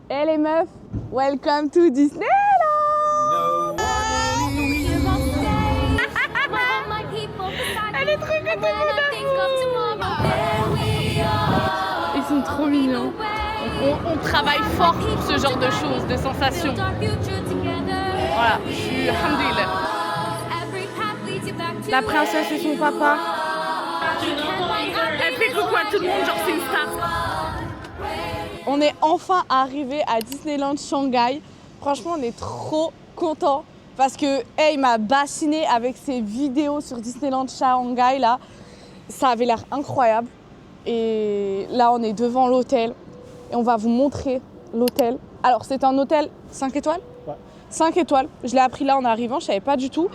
Hey les meufs, welcome to Disneyland! Elle est trop contente d'amour! Ils sont trop mignons. On travaille fort pour ce genre de choses, de sensations. Voilà, je suis alhamdoulilah. La princesse et son papa. Elle fait coucou à tout le monde, genre c'est une star. On est enfin arrivé à Disneyland Shanghai. Franchement, on est trop contents parce que il m'a bassiné avec ses vidéos sur Disneyland Shanghai là. Ça avait l'air incroyable. Et là, on est devant l'hôtel et on va vous montrer l'hôtel. Alors, c'est un hôtel 5 étoiles ? Ouais. 5 étoiles. Je l'ai appris là en arrivant, je savais pas du tout.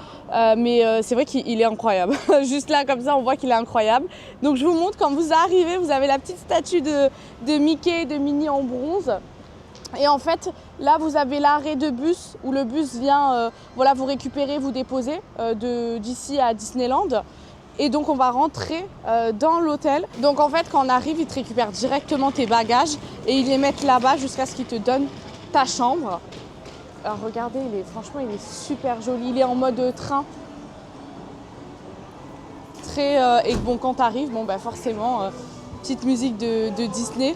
Mais c'est vrai qu'il est incroyable. Juste là, comme ça, on voit qu'il est incroyable. Donc, je vous montre, quand vous arrivez, vous avez la petite statue de Mickey et de Minnie en bronze. Et en fait, là, vous avez l'arrêt de bus où le bus vient voilà, vous récupérer, vous déposer d'ici à Disneyland. Et donc, on va rentrer dans l'hôtel. Donc, en fait, quand on arrive, ils te récupèrent directement tes bagages et ils les mettent là-bas jusqu'à ce qu'ils te donnent ta chambre. Alors, regardez, franchement, il est super joli. Il est en mode train. Et bon, quand tu arrives, bon, bah, forcément, petite musique de Disney.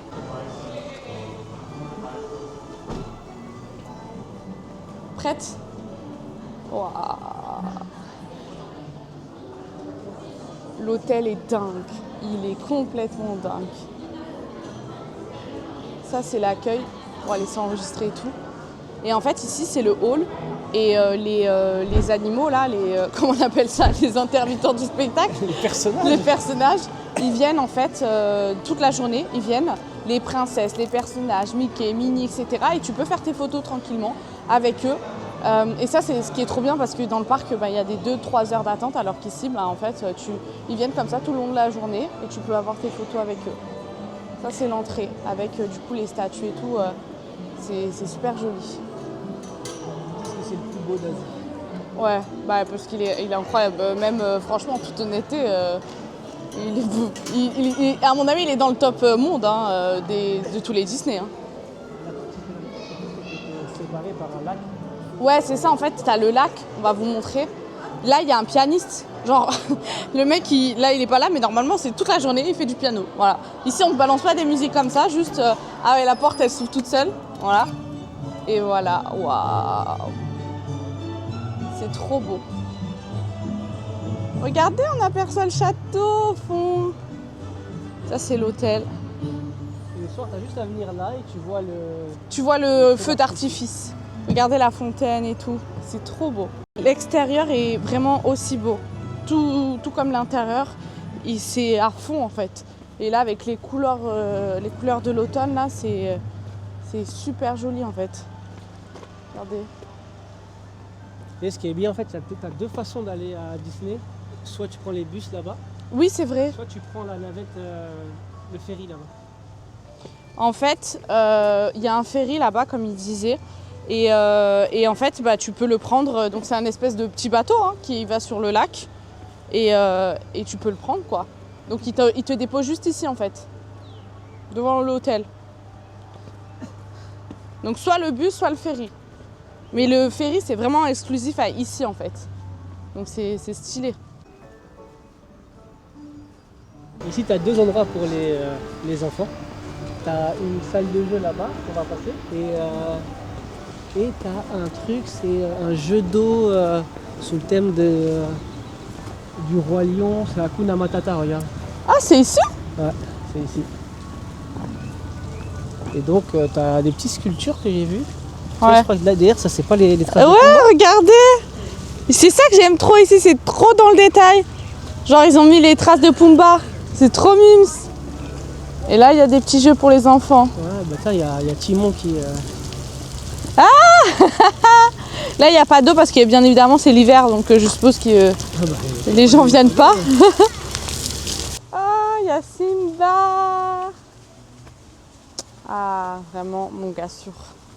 Prête ? Waouh. L'hôtel est dingue. Il est complètement dingue. Ça, c'est l'accueil pour aller s'enregistrer et tout. Et en fait, ici, c'est le hall. Et les animaux, là, comment on appelle ça? Les intermittents du spectacle. Les personnages, ils viennent en fait toute la journée. Ils viennent, les princesses, les personnages, Mickey, Minnie, etc. Et tu peux faire tes photos tranquillement avec eux. Et ça, c'est ce qui est trop bien parce que dans le parc, il y a des 2-3 heures d'attente, alors qu'ici, en fait, ils viennent comme ça tout le long de la journée et tu peux avoir tes photos avec eux. Ça, c'est l'entrée avec du coup les statues et tout. C'est super joli. C'est le plus beau d'Asie. Ouais, parce qu'il est incroyable. Même franchement, en toute honnêteté, à mon avis, il est dans le top monde de tous les Disney. Hein. Séparé par un lac. Ouais, c'est ça, en fait, t'as le lac, on va vous montrer. Là, il y a un pianiste. Genre, le mec, il est pas là, mais normalement, c'est toute la journée, il fait du piano. Voilà. Ici, on ne balance pas des musiques comme ça, juste, la porte, elle s'ouvre toute seule. Voilà. Et voilà, waouh. C'est trop beau. Regardez, on aperçoit le château au fond. Ça, c'est l'hôtel. Et le soir, t'as juste à venir là et tu vois le feu d'artifice. Regardez la fontaine et tout. C'est trop beau. L'extérieur est vraiment aussi beau. Tout comme l'intérieur, c'est à fond en fait. Et là, avec les couleurs de l'automne, là, c'est super joli en fait. Regardez. Et ce qui est bien en fait, tu as deux façons d'aller à Disney. Soit tu prends les bus là-bas. Oui, c'est vrai. Soit tu prends la navette, le ferry là-bas. En fait, il y a un ferry là-bas, comme il disait. Et en fait, tu peux le prendre. Donc c'est un espèce de petit bateau qui va sur le lac. Et tu peux le prendre, quoi. Donc il te dépose juste ici, en fait. Devant l'hôtel. Donc soit le bus, soit le ferry. Mais le ferry, c'est vraiment exclusif à ici, en fait. Donc c'est stylé. Ici, tu as deux endroits pour les enfants. Tu as une salle de jeu là-bas qu'on va passer. Et tu as un truc, c'est un jeu d'eau sous le thème du Roi Lion. C'est Hakuna Matata, regarde. Ah, c'est ici? Ouais, c'est ici. Et donc, tu as des petites sculptures que j'ai vues. Ouais. Je crois que là, derrière, ça, c'est pas les traces. Ouais, regardez! C'est ça que j'aime trop ici, c'est trop dans le détail. Genre, ils ont mis les traces de Pumba. C'est trop mimes. Et là, il y a des petits jeux pour les enfants. Ouais, tiens, il y a Timon qui... Ah là, il n'y a pas d'eau parce que bien évidemment, c'est l'hiver. Donc, je suppose que les gens viennent pas. Ah, il y a Simba. Ah, vraiment, mon gars sûr.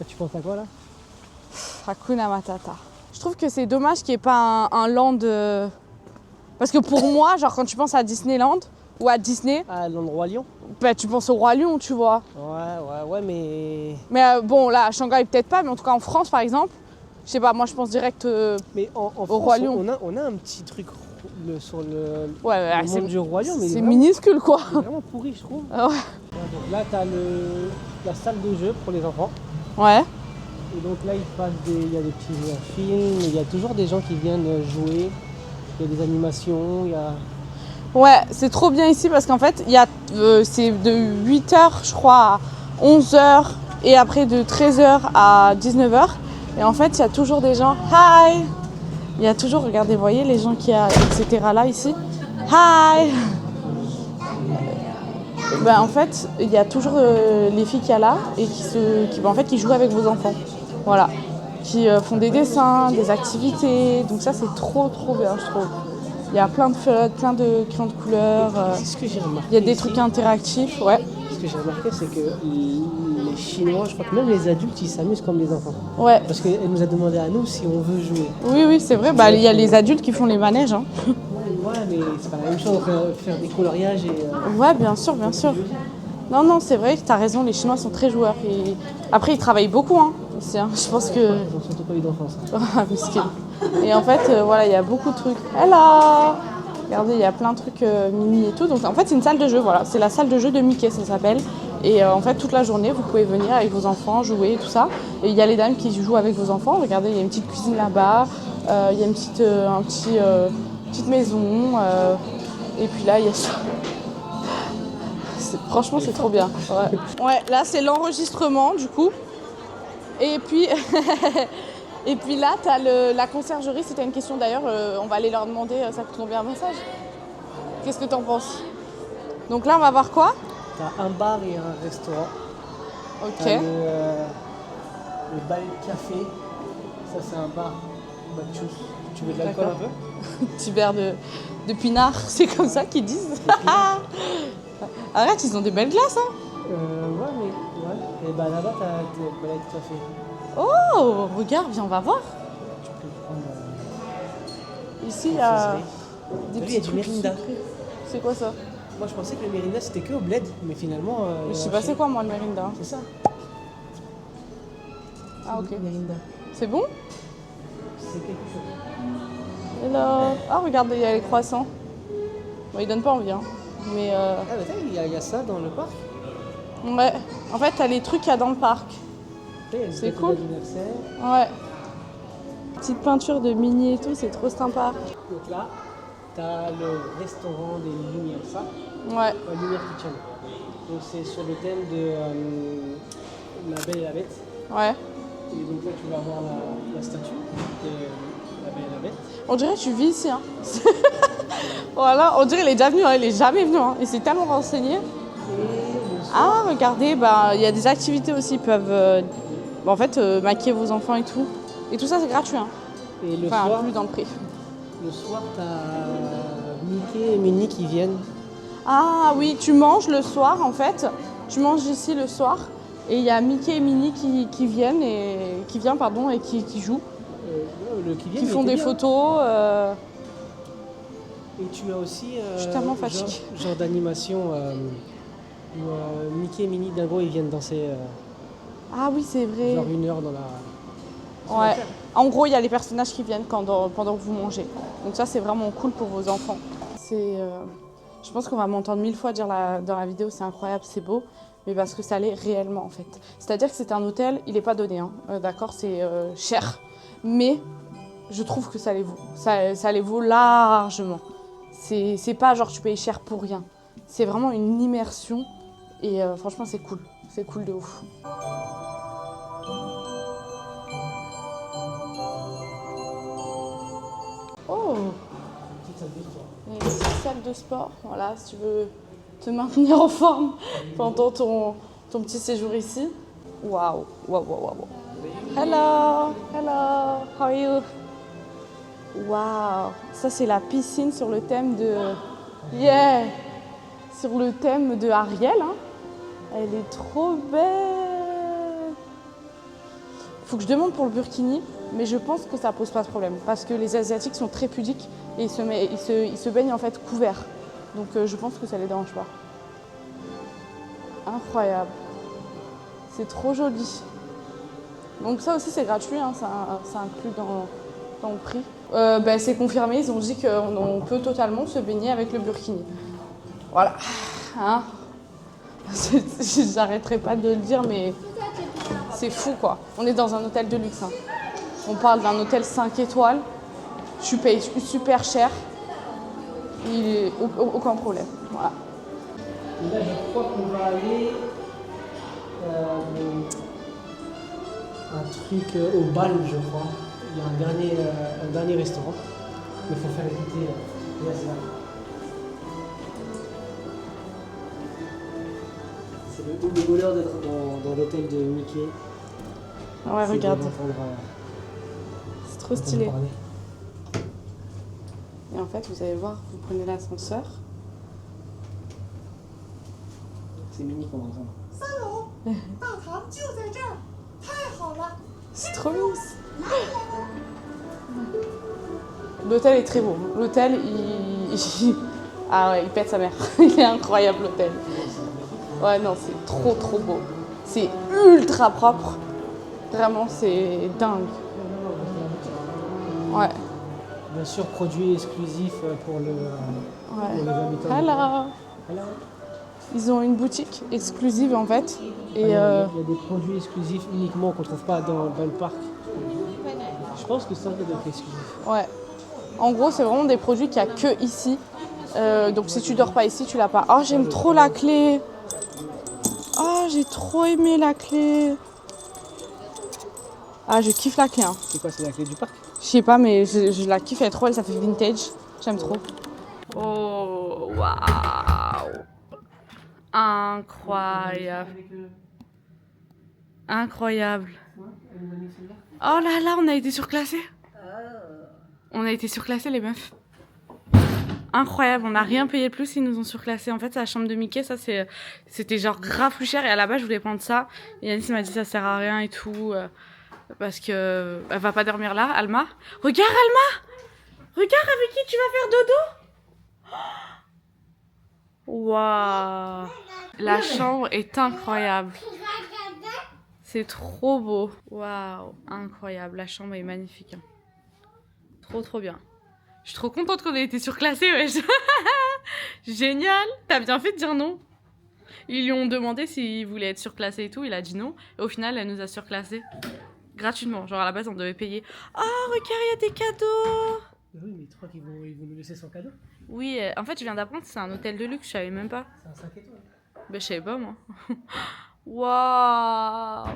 Tu penses à quoi, là? Hakuna Matata. Je trouve que c'est dommage qu'il n'y ait pas un land... Parce que pour moi, genre quand tu penses à Disneyland, Ou à Disney, À l'endroit Lyon. bah, tu penses au Roi Lion, tu vois. Ouais, mais... Mais bon, là, à Shanghai, peut-être pas, mais en tout cas en France, par exemple, je sais pas, moi je pense direct Mais en au France, Roi Lion. on a un petit truc sur le Ouais, monde du Roi Lion, mais il est c'est vraiment, minuscule, quoi. il est vraiment pourri, je trouve. Ah ouais. Donc là, tu as la salle de jeu pour les enfants. Ouais. Et donc là, il y a des petits films, il y a toujours des gens qui viennent jouer. Il y a des animations, il y a... Ouais, c'est trop bien ici parce qu'en fait, il y a, c'est de 8h, je crois, à 11h et après de 13h à 19h. Et en fait, il y a toujours des gens. Hi! Il y a toujours, regardez, vous voyez les gens qui a, etc. là, ici. Hi! Ben, en fait, il y a toujours les filles qu'il y a là et en fait, qui jouent avec vos enfants. Voilà. Qui font des dessins, des activités. Donc ça, c'est trop, trop bien, je trouve. Il y a plein de feuilles, plein de crayons de couleur. C'est ce que j'ai remarqué. Il y a des ici. trucs interactifs, ouais. Ce que j'ai remarqué, c'est que les Chinois, je crois que même les adultes, ils s'amusent comme les enfants. Ouais. Parce qu'elle nous a demandé à nous si on veut jouer. Oui, oui, c'est vrai. Bah, il y a les adultes qui font les manèges. Hein. Ouais, mais c'est pas la même chose, faire des coloriages et... Ouais, bien sûr, bien sûr. Non, non, c'est vrai que tu as raison, les Chinois sont très joueurs. Et... Après, ils travaillent beaucoup, hein, aussi, hein. Je pense que... Ils ont surtout pas eu d'enfance. Ah, miskin. Et en fait, voilà, il y a beaucoup de trucs. Hello! Regardez, il y a plein de trucs mini et tout. Donc, en fait, c'est une salle de jeu, voilà. C'est la salle de jeu de Mickey, ça s'appelle. Et en fait, toute la journée, vous pouvez venir avec vos enfants, jouer et tout ça. Et il y a les dames qui jouent avec vos enfants. Regardez, il y a une petite cuisine là-bas. Il y a une petite maison. Et puis là, il y a ça. Franchement, c'est trop bien. Ouais, ouais, là, c'est l'enregistrement, du coup. Et puis, et puis là, tu as la conciergerie. Si tu as une question, d'ailleurs, on va aller leur demander ça coûte combien un massage. Qu'est-ce que tu en penses? Donc là, on va voir quoi? T'as un bar et un restaurant. Ok. T'as le balai de café. Ça, c'est un bar. Bah, tu veux de l'alcool un peu? Petit verre de pinard, c'est comme ça qu'ils disent. Arrête, ils ont des belles glaces, hein. Ouais, mais... Ouais. Et bah là-bas, t'as le balai de café. Oh, regarde, viens, on va voir. Tu peux prendre... Ici, il y a des il y a petits du trucs Mirinda. sucrés. C'est quoi ça? Moi, je pensais que le Mirinda, c'était que au bled, mais finalement... Je sais pas c'est quoi, moi, le Mirinda. C'est ça. Ah, ok. Mirinda. C'est bon? C'est quelque chose. Et là... Ah, regarde, il y a les croissants. Bon, ils donnent pas envie, hein. Mais Ah, bah il y a ça dans le parc. ouais. En fait, t'as les trucs qu'il y a dans le parc. C'est cool. Ouais. Petite peinture de Minnie et tout, c'est trop sympa. Donc là, t'as le restaurant des Lumières, ça. Ouais. Lumière Kitchen. Donc c'est sur le thème de La Belle et la Bête. Ouais. Et donc là, tu vas voir la statue de La Belle et la Bête. On dirait que tu vis ici, hein. Voilà, on dirait qu'il est déjà venu, hein. Il est jamais venu, hein. Il s'est tellement renseigné. Ah, regardez, bah, y a des activités aussi, ils peuvent en fait, maquiller vos enfants et tout. Et tout ça, c'est gratuit, hein. Et le Enfin, soir, plus dans le prix. le soir, t'as Mickey et Minnie qui viennent. Ah oui, tu manges le soir, en fait. Tu manges ici le soir. Et il y a Mickey et Minnie qui viennent et qui jouent. Qui Qui font des photos. Et tu as aussi Je suis tellement fatiguée. genre d'animation où Mickey et Minnie Dingo ils viennent danser Ah oui, c'est vrai. genre 1 heure dans la... Ouais. En gros, il y a les personnages qui viennent pendant que vous mangez. Donc ça, c'est vraiment cool pour vos enfants. Je pense qu'on va m'entendre 1000 fois dire dans la vidéo, c'est incroyable, c'est beau. Mais parce que ça l'est réellement, en fait. C'est-à-dire que c'est un hôtel, il n'est pas donné, hein. D'accord, c'est cher. Mais je trouve que ça les vaut. Ça les vaut largement. C'est pas genre tu payes cher pour rien. C'est vraiment une immersion. Et franchement, c'est cool. C'est cool de ouf. Oh! Il y a une petite salle de sport. Voilà, si tu veux te maintenir en forme pendant ton petit séjour ici. Waouh! Waouh, waouh, waouh. Hello! Hello! How are you? Waouh! Ça, c'est la piscine sur le thème de... Yeah! Sur le thème de Ariel, hein. Elle est trop belle! Faut que je demande pour le burkini, mais je pense que ça pose pas de problème. Parce que les Asiatiques sont très pudiques et ils se baignent en fait couverts. Donc je pense que ça les dérange pas. Incroyable. C'est trop joli. Donc ça aussi c'est gratuit, hein, ça inclus dans le prix. C'est confirmé, ils ont dit qu'on peut totalement se baigner avec le burkini. Voilà. Hein, j'arrêterai pas de le dire, mais c'est fou quoi. On est dans un hôtel de luxe. Hein. On parle d'un hôtel 5 étoiles. Tu payes super cher. Aucun problème. Voilà. Et là, je crois qu'on va aller un truc au bal, je crois. Il y a un dernier restaurant. Mais il faut faire écouter. Là, c'est là. C'est le bonheur d'être dans l'hôtel de Mickey. Ouais, regarde. C'est trop stylé. Et en fait, vous allez voir, vous prenez l'ascenseur. C'est Minnie qu'on entend. C'est trop mignon. L'hôtel est très beau. L'hôtel, ah ouais, il pète sa mère. Il est incroyable l'hôtel. Ouais, non, c'est trop beau. C'est ultra propre. Vraiment, c'est dingue. Ouais. Bien sûr, produit exclusif pour les habitants. Hello. Ils ont une boutique exclusive en fait. Et il y a des produits exclusifs uniquement qu'on ne trouve pas dans le parc. Je pense que ça doit être exclusif. Ouais. En gros, c'est vraiment des produits qu'il n'y a que ici. Donc si tu dors pas ici, tu l'as pas. Oh, j'aime trop la clé. Oh, j'ai trop aimé la clé. Ah, je kiffe la clé. Hein. C'est quoi, c'est la clé du parc? Je sais pas, mais je la kiffe, elle est trop belle, ça fait vintage. J'aime trop. Oh, waouh! Incroyable. Incroyable. Oh là là, on a été surclassés. On a été surclassés, les meufs. Incroyable, on n'a rien payé de plus, ils nous ont surclassés. En fait, c'est la chambre de Mickey, ça c'était genre grave plus cher. Et à la base, je voulais prendre ça. Et Yanis m'a dit ça sert à rien et tout. Parce que elle va pas dormir là, Alma. Regarde, Alma! Regarde avec qui tu vas faire dodo! Waouh! La chambre est incroyable. C'est trop beau. Waouh! Incroyable, la chambre est magnifique. Trop bien. Je suis trop contente qu'on ait été surclassés, wesh. Génial! T'as bien fait de dire non. Ils lui ont demandé s'il voulait être surclassé et tout, il a dit non. Et au final, elle nous a surclassés. Gratuitement, genre à la base on devait payer. Oh regarde, il y a des cadeaux. Oui, mais tu crois qu'ils vont nous laisser sans cadeau? Oui, en fait je viens d'apprendre que c'est un hôtel de luxe, je savais même pas. C'est un 5 étoiles. Ben je savais pas moi. Waouh.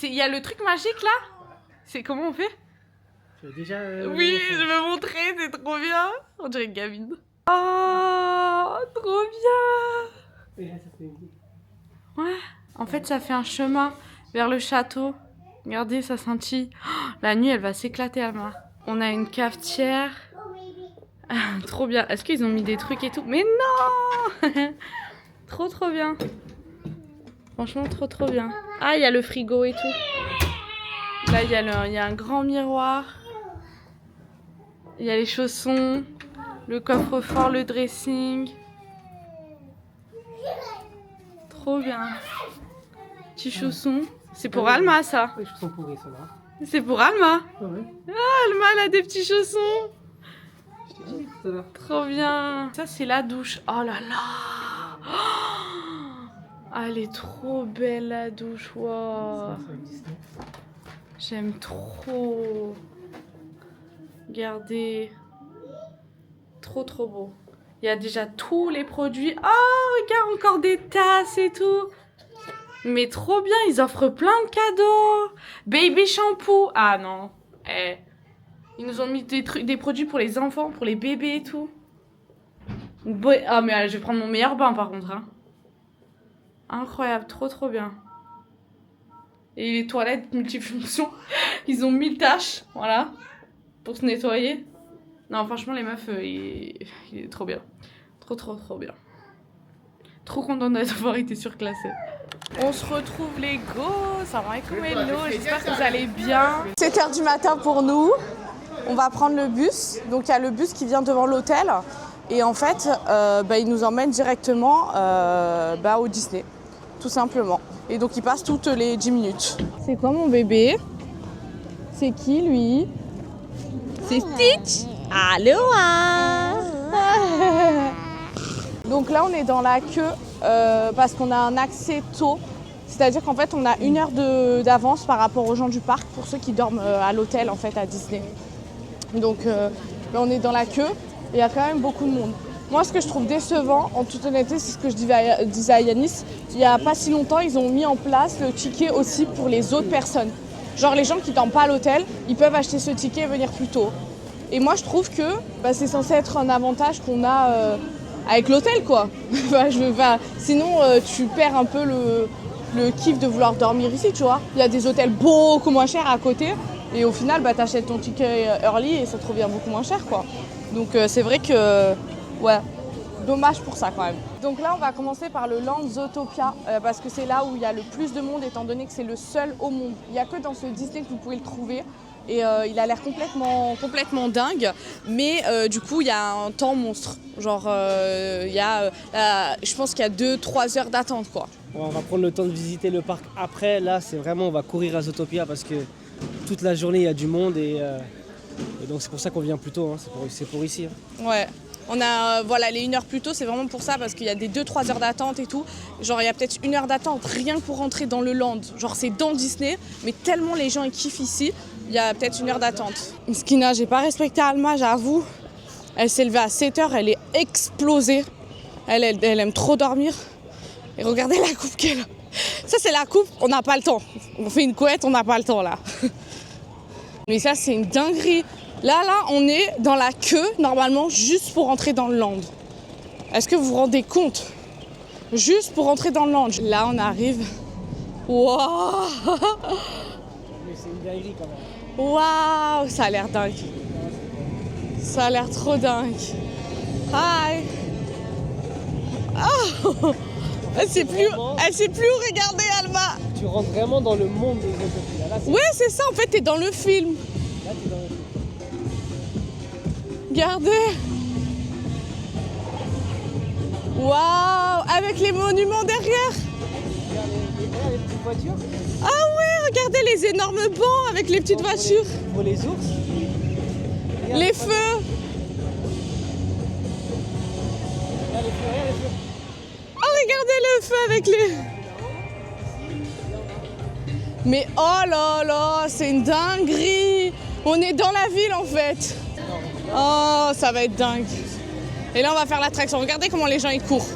Il y a le truc magique là. C'est comment on fait? Tu as déjà oui, je vais montrer, c'est trop bien. On dirait une gamine. Oh, trop bien. Et là, ça fait une... Ouais, en fait ça fait un chemin vers le château. Regardez, ça scintille. Oh, la nuit, elle va s'éclater, Alma. On a une cafetière. Trop bien. Est-ce qu'ils ont mis des trucs et tout? Mais non. Trop bien. Franchement, trop bien. Ah, il y a le frigo et tout. Là, il y a un grand miroir. Il y a les chaussons, le coffre-fort, le dressing. Trop bien. Petits chaussons. C'est pour Alma, ça. Les chaussons pourris, ça va. C'est pour Alma. Ah ouais. Ah, Alma, elle a des petits chaussons. Je t'ai dit tout à l'heure. Trop bien. Ça, c'est la douche. Oh là là. Oh, elle est trop belle, la douche. Wow. J'aime trop. Regardez. Trop beau. Il y a déjà tous les produits. Oh, regarde, encore des tasses et tout. Mais trop bien, ils offrent plein de cadeaux. Baby shampoo. Ah non. Ils nous ont mis des produits pour les enfants, pour les bébés et tout. Ah mais je vais prendre mon meilleur bain par contre. Hein. Incroyable, trop bien. Et les toilettes multifonctions. Ils ont 1000 tâches, voilà. Pour se nettoyer. Non, franchement, les meufs, il est trop bien. Trop bien. Trop contente d'avoir été surclassée. On se retrouve les go, ça va comme hello, j'espère que vous allez bien. 7h du matin pour nous, on va prendre le bus. Donc il y a le bus qui vient devant l'hôtel Et en fait, ils nous emmènent directement au Disney, tout simplement. Et donc ils passent toutes les 10 minutes. C'est quoi mon bébé? C'est qui lui? C'est Stitch. Aloha. Donc là on est dans la queue parce qu'on a un accès tôt. C'est-à-dire qu'en fait on a 1 heure d'avance par rapport aux gens du parc pour ceux qui dorment à l'hôtel en fait à Disney. Donc on est dans la queue et il y a quand même beaucoup de monde. Moi ce que je trouve décevant, en toute honnêteté, c'est ce que je disais à Yanis, il n'y a pas si longtemps ils ont mis en place le ticket aussi pour les autres personnes. Genre les gens qui ne dorment pas à l'hôtel, ils peuvent acheter ce ticket et venir plus tôt. Et moi je trouve que c'est censé être un avantage qu'on a avec l'hôtel quoi. Sinon tu perds un peu le kiff de vouloir dormir ici, tu vois. Il y a des hôtels beaucoup moins chers à côté et au final t'achètes ton ticket early et ça te revient beaucoup moins cher quoi. Donc c'est vrai que ouais, dommage pour ça quand même. Donc là on va commencer par le Land Zootopia parce que c'est là où il y a le plus de monde étant donné que c'est le seul au monde. Il n'y a que dans ce Disney que vous pouvez le trouver. Et il a l'air complètement dingue, mais du coup il y a un temps monstre, genre je pense qu'il y a 2-3 heures d'attente quoi. On va prendre le temps de visiter le parc après, là c'est vraiment, on va courir à Zootopia parce que toute la journée il y a du monde et donc c'est pour ça qu'on vient plus tôt, hein. C'est pour ici. Hein. Ouais. On a les 1 heure plus tôt, c'est vraiment pour ça parce qu'il y a des 2-3 heures d'attente et tout. Genre il y a peut-être 1 heure d'attente rien que pour rentrer dans le land. Genre c'est dans Disney, mais tellement les gens ils kiffent ici, il y a peut-être 1 heure d'attente. Miskina, j'ai pas respecté Alma, j'avoue. Elle s'est levée à 7 heures, elle est explosée. Elle aime trop dormir. Et regardez la coupe qu'elle a. Ça c'est la coupe, on n'a pas le temps. On fait une couette, on n'a pas le temps là. Mais ça c'est une dinguerie. Là, on est dans la queue, normalement, juste pour rentrer dans le land. Est-ce que vous vous rendez compte? Juste pour rentrer dans le land. Là, on arrive. Waouh! Mais c'est une dinguerie quand même. Waouh! Ça a l'air dingue. Ça a l'air trop dingue. Hi! Oh! Elle sait plus où regarder, Alma. Tu rentres vraiment dans le monde des Zootopia. Ouais, c'est ça, en fait, t'es dans le film. Là, t'es dans le film. Regardez! Waouh! Avec les monuments derrière! Les petites voitures. Ah ouais, regardez les énormes bancs avec les petites voitures. Pour les ours. Les feux. Regarde les feux. Oh, regardez le feu avec les... Mais oh là là, c'est une dinguerie! On est dans la ville en fait. Oh, ça va être dingue. Et là, on va faire l'attraction. Regardez comment les gens ils courent.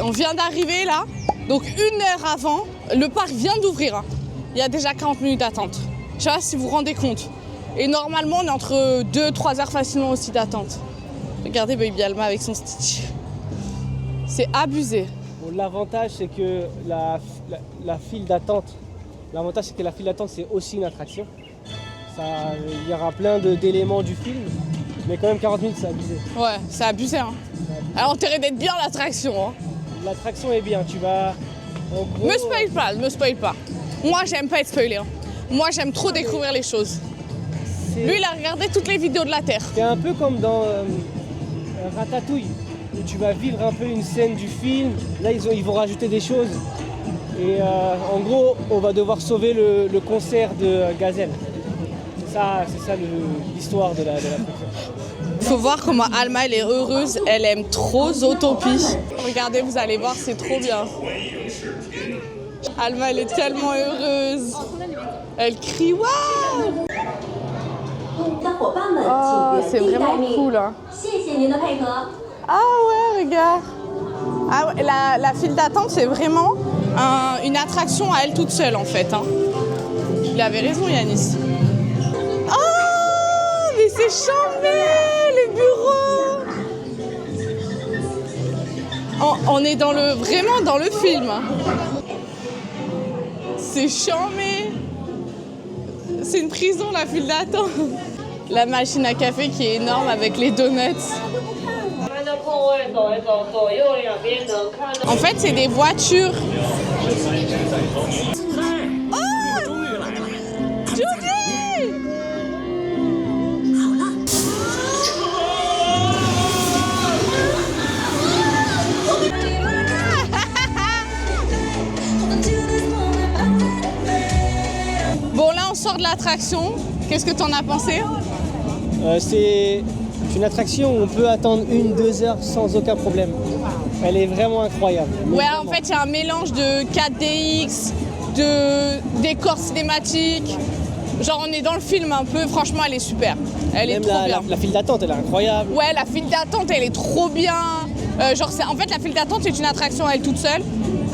On vient d'arriver là. Donc 1 heure avant, le parc vient d'ouvrir. Hein. Il y a déjà 40 minutes d'attente. Je sais pas si vous vous rendez compte. Et normalement, on est entre 2-3 heures facilement aussi d'attente. Regardez Baby Alma avec son Stitch. C'est abusé. Bon, l'avantage, c'est que la file d'attente, c'est aussi une attraction. Il y aura plein d'éléments du film, mais quand même 40 minutes, c'est abusé. Ouais, c'est abusé. Hein. Alors, on t'aurait d'être bien l'attraction. Hein. L'attraction est bien, tu vas... En gros, me spoil pas. Moi, j'aime pas être spoilé. Hein. Moi, j'aime trop découvrir les choses. Lui, il a regardé toutes les vidéos de la Terre. C'est un peu comme dans Ratatouille, où tu vas vivre un peu une scène du film. Là, ils vont rajouter des choses. Et en gros, on va devoir sauver le concert de Gazelle. C'est ça l'histoire de l'attraction. Il faut voir comment Alma, elle est heureuse. Elle aime trop Zootopie. Regardez, vous allez voir, c'est trop bien. Alma, elle est tellement heureuse. Elle crie « Waouh !» Oh, c'est vraiment cool. Hein. Ah ouais, regarde. Ah ouais, la file d'attente, c'est vraiment une attraction à elle toute seule, en fait. Hein. Il avait raison, Yanis. Oh, mais c'est chambé, les bureaux. On est vraiment dans le film. C'est chambé. C'est une prison, la file d'attente. La machine à café qui est énorme avec les donuts. En fait, c'est des voitures. Oh, Judy! sort de l'attraction. Qu'est-ce que t'en as pensé? C'est une attraction où on peut attendre 1-2 heures sans aucun problème. Elle est vraiment incroyable. Ouais, en fait, il y a un mélange de 4DX, de décors cinématiques. Genre, on est dans le film un peu. Franchement, elle est super. Elle est trop bien. La file d'attente, elle est incroyable. Ouais, la file d'attente, elle est trop bien. En fait, la file d'attente, c'est une attraction à elle toute seule.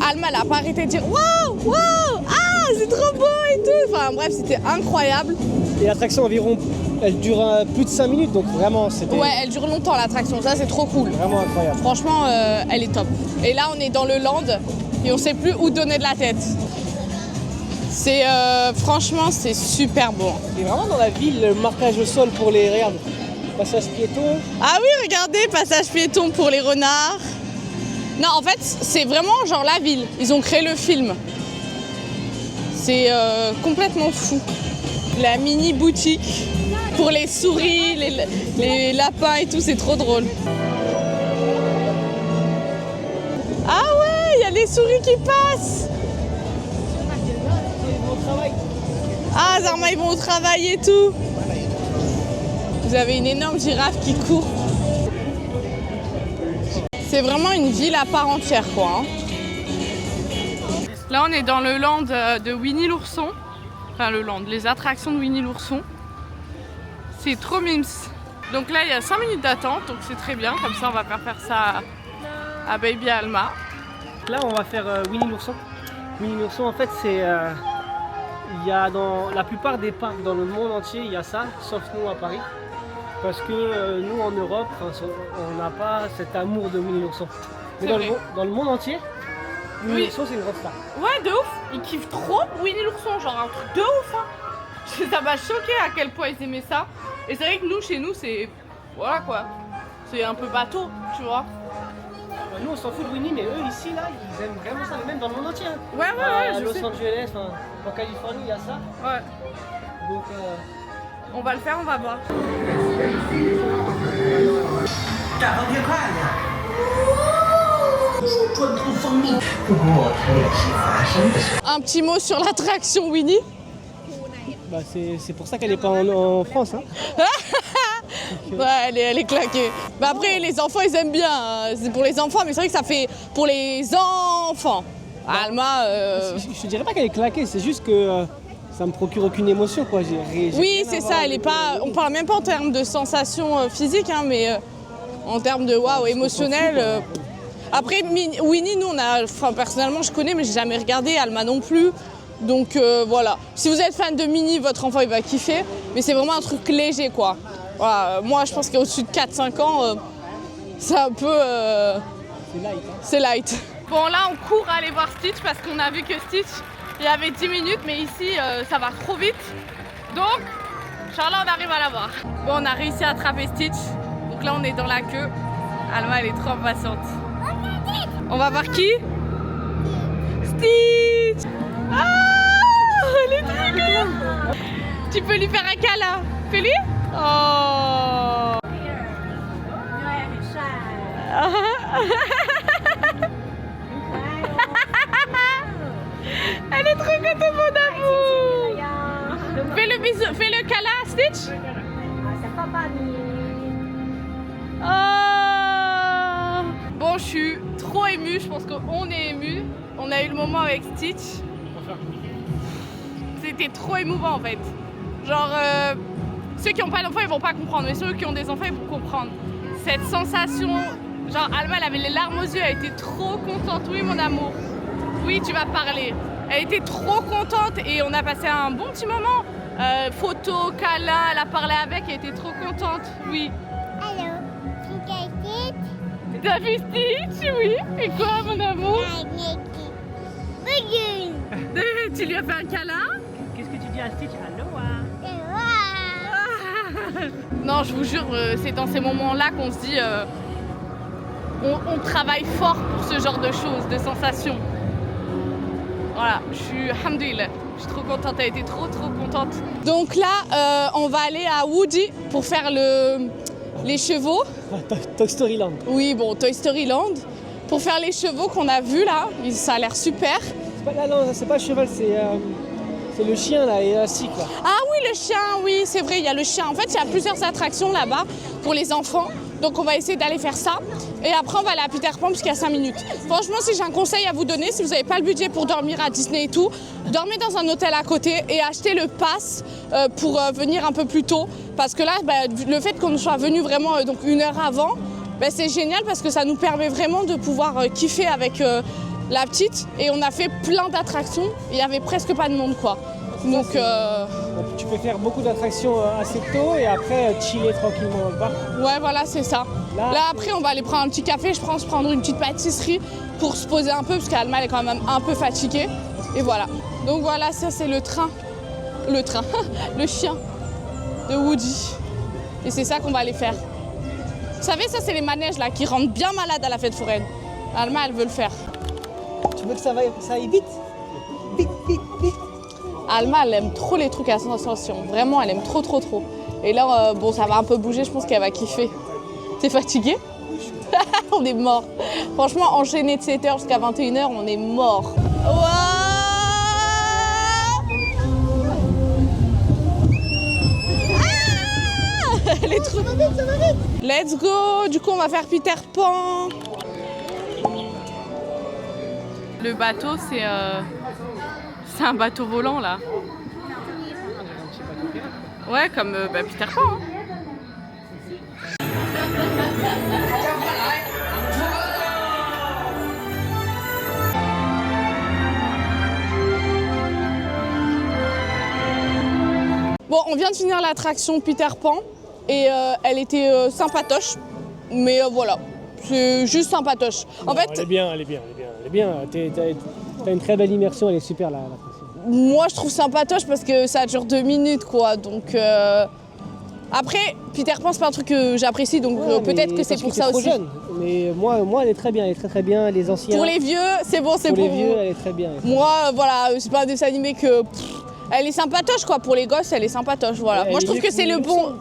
Alma, elle a pas arrêté de dire waouh, waouh, ah, c'est trop beau et tout. Enfin, bref, c'était incroyable. Et l'attraction environ, elle dure plus de 5 minutes, donc vraiment, c'était... Ouais, elle dure longtemps l'attraction, ça c'est trop cool. Vraiment incroyable. Franchement, elle est top. Et là, on est dans le land et on sait plus où donner de la tête. C'est franchement, c'est super beau. Et vraiment dans la ville, le marquage au sol pour les... Regarde, passage piéton. Ah oui, regardez, passage piéton pour les renards. Non, en fait, c'est vraiment genre la ville. Ils ont créé le film. C'est complètement fou. La mini boutique pour les souris, les lapins et tout, c'est trop drôle. Ah ouais, il y a les souris qui passent. Ah, Zarma, ils vont au travail et tout. Vous avez une énorme girafe qui court. C'est vraiment une ville à part entière, quoi. Là, on est dans le land de Winnie l'ourson. Enfin, le land, les attractions de Winnie l'ourson. C'est trop mimes. Donc là, il y a 5 minutes d'attente, donc c'est très bien. Comme ça, on va faire ça à Baby Alma. Là, on va faire Winnie l'ourson. Winnie l'ourson, en fait, c'est... il y a dans la plupart des parcs dans le monde entier, il y a ça, sauf nous à Paris. Parce que nous, en Europe, on n'a pas cet amour de Winnie l'ourson. Mais dans le monde entier, Winnie l'ourson, c'est une grosse star. Ouais, de ouf. Ils kiffent trop Winnie l'ourson, genre un truc de ouf. Hein. Ça m'a choqué à quel point ils aimaient ça. Et c'est vrai que nous, chez nous, c'est... Voilà quoi. C'est un peu bateau, tu vois. Nous, on s'en fout de Winnie, mais eux, ici, là, ils aiment vraiment ça. Même dans le monde entier. Hein. Ouais, à Los Angeles, en Californie, il y a ça. Ouais. Donc... On va le faire, on va voir. Un petit mot sur l'attraction Winnie. Bah c'est pour ça qu'elle n'est pas en France. Hein. Ouais, elle est claquée. Bah après, les enfants, ils aiment bien. C'est pour les enfants, mais c'est vrai que ça fait pour les enfants. Alma... Je dirais pas qu'elle est claquée, c'est juste que... ça me procure aucune émotion, quoi. Oui, c'est ça, elle est pas... On parle même pas en termes de sensations physiques, hein, mais en termes de waouh, émotionnel. Après, Winnie, nous, personnellement, je connais, mais j'ai jamais regardé, Alma non plus. Donc voilà. Si vous êtes fan de Minnie, votre enfant, il va kiffer. Mais c'est vraiment un truc léger, quoi. Voilà. Moi, je pense qu'au-dessus de 4-5 ans, c'est un peu... c'est light. Hein. C'est light. Bon, là, on court à aller voir Stitch parce qu'on a vu que Stitch... Il y avait 10 minutes, mais ici, ça va trop vite. Donc, Inch'Allah, on arrive à la voir. Bon, on a réussi à attraper Stitch. Donc là, on est dans la queue. Alma, elle est trop impatiente. On va voir qui? Stitch! Ah! Elle est trop bien! Tu peux lui faire un câlin. Fais-lui? Oh! Elle est trop contente, mon amour. Fais le bisou, fais le câlin à Stitch. Oh. Bon, je suis trop émue, je pense qu'on est émue. On a eu le moment avec Stitch. C'était trop émouvant en fait. Genre, ceux qui n'ont pas d'enfants, ils vont pas comprendre, mais ceux qui ont des enfants, ils vont comprendre. Cette sensation, genre Alma, elle avait les larmes aux yeux, elle était trop contente. Oui, mon amour. Oui, tu vas parler. Elle était trop contente et on a passé un bon petit moment. Photo, câlin, elle a parlé avec, elle était trop contente. Oui. Allô, Stitch. T'as vu Stitch? Oui. Et quoi, mon amour? Tu lui as fait un câlin? Qu'est-ce que tu dis à Stitch? Allô? Non, je vous jure, c'est dans ces moments-là qu'on se dit... on travaille fort pour ce genre de choses, de sensations. Voilà, alhamdoulilah, je suis trop contente, elle était trop contente. Donc là, on va aller à Woody pour faire les chevaux. Toy Story Land. Oui, bon, Toy Story Land. Pour faire les chevaux qu'on a vus là, ça a l'air super. C'est pas le cheval, C'est le chien là, élastique là. Ah oui, le chien, oui, c'est vrai, il y a le chien. En fait, il y a plusieurs attractions là-bas pour les enfants. Donc on va essayer d'aller faire ça. Et après, on va aller à Peter Pan puisqu'il y a 5 minutes. Franchement, si j'ai un conseil à vous donner, si vous n'avez pas le budget pour dormir à Disney et tout, dormez dans un hôtel à côté et achetez le pass pour venir un peu plus tôt. Parce que là, le fait qu'on soit venu vraiment donc 1 heure avant, c'est génial parce que ça nous permet vraiment de pouvoir kiffer avec la petite. Et on a fait plein d'attractions. Il n'y avait presque pas de monde, quoi. Donc, tu peux faire beaucoup d'attractions assez tôt et après chiller tranquillement dans le parc. Ouais, voilà, c'est ça. Là, après, on va aller prendre un petit café, je pense, prendre une petite pâtisserie pour se poser un peu, parce qu'Alma, elle est quand même un peu fatiguée. Et voilà. Donc voilà, ça, c'est le train. Le train. Le chien de Woody. Et c'est ça qu'on va aller faire. Vous savez, ça, c'est les manèges là qui rendent bien malades à la fête foraine. Alma, elle veut le faire. Tu veux que ça aille vite? Vite, vite, vite. Alma, elle aime trop les trucs à sensation. Vraiment, elle aime trop, trop, trop. Et là, bon, ça va un peu bouger, je pense qu'elle va kiffer. T'es fatiguée? On est mort. Franchement, enchaîner de 7h jusqu'à 21h, on est mort. Elle est trop... Ça va vite, ça va vite. Let's go. Du coup, on va faire Peter Pan. Le bateau, c'est un bateau volant, là. Ouais, comme Peter Pan. Hein. Bon, on vient de finir l'attraction Peter Pan et elle était sympatoche, mais voilà, c'est juste sympatoche. En fait, elle est bien. T'as une très belle immersion, elle est super l'attraction. Moi, je trouve sympatoche parce que ça dure 2 minutes, quoi. Donc après, Peter Pan, c'est pas un truc que j'apprécie, donc peut-être que c'est pour ça aussi. Jeune. Mais moi, elle est très bien, elle est très très bien. Les anciens. Pour les vieux, c'est bon, c'est pour les vous. vieux, elle est très bien. Moi, voilà, c'est pas un dessin animé que. Elle est sympatoche, quoi. Pour les gosses, elle est sympatoche, voilà. Moi, je trouve que c'est le bon,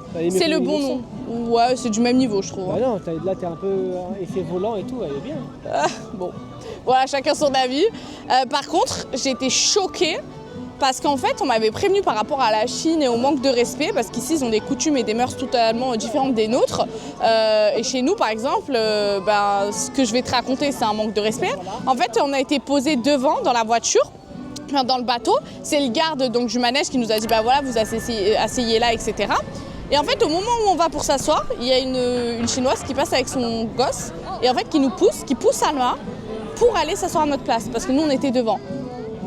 nom. Ouais, c'est du même niveau, je trouve. Bah non, là, t'es un peu effet volant et tout, elle est bien. Bon, voilà, chacun son avis. Par contre, j'ai été choquée parce qu'en fait, on m'avait prévenu par rapport à la Chine et au manque de respect, parce qu'ici, ils ont des coutumes et des mœurs totalement différentes des nôtres. Et chez nous, par exemple, ce que je vais te raconter, c'est un manque de respect. En fait, on a été posé devant, dans la voiture, dans le bateau. C'est le garde donc, du manège qui nous a dit, voilà, vous asseyez là, etc. Et en fait, au moment où on va pour s'asseoir, il y a une Chinoise qui passe avec son gosse et en fait qui pousse Alma pour aller s'asseoir à notre place parce que nous, on était devant.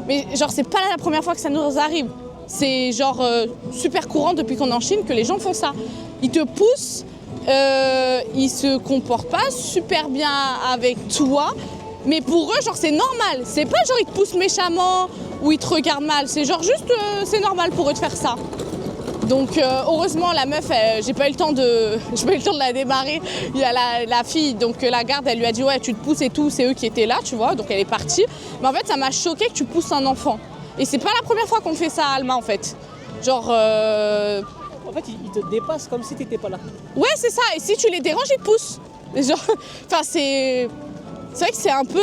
Mais genre, c'est pas la première fois que ça nous arrive. C'est genre super courant depuis qu'on est en Chine que les gens font ça. Ils te poussent, ils se comportent pas super bien avec toi, mais pour eux, genre, c'est normal. C'est pas genre ils te poussent méchamment ou ils te regardent mal. C'est genre juste, c'est normal pour eux de faire ça. Donc heureusement la meuf, j'ai pas eu le temps de la démarrer. Il y a la fille, donc la garde, elle lui a dit ouais tu te pousses et tout, c'est eux qui étaient là, tu vois, donc elle est partie. Mais en fait ça m'a choqué que tu pousses un enfant. Et c'est pas la première fois qu'on fait ça à Alma en fait. Genre En fait ils te dépassent comme si t'étais pas là. Ouais c'est ça, et si tu les déranges ils te poussent. Genre, enfin c'est vrai que c'est un peu,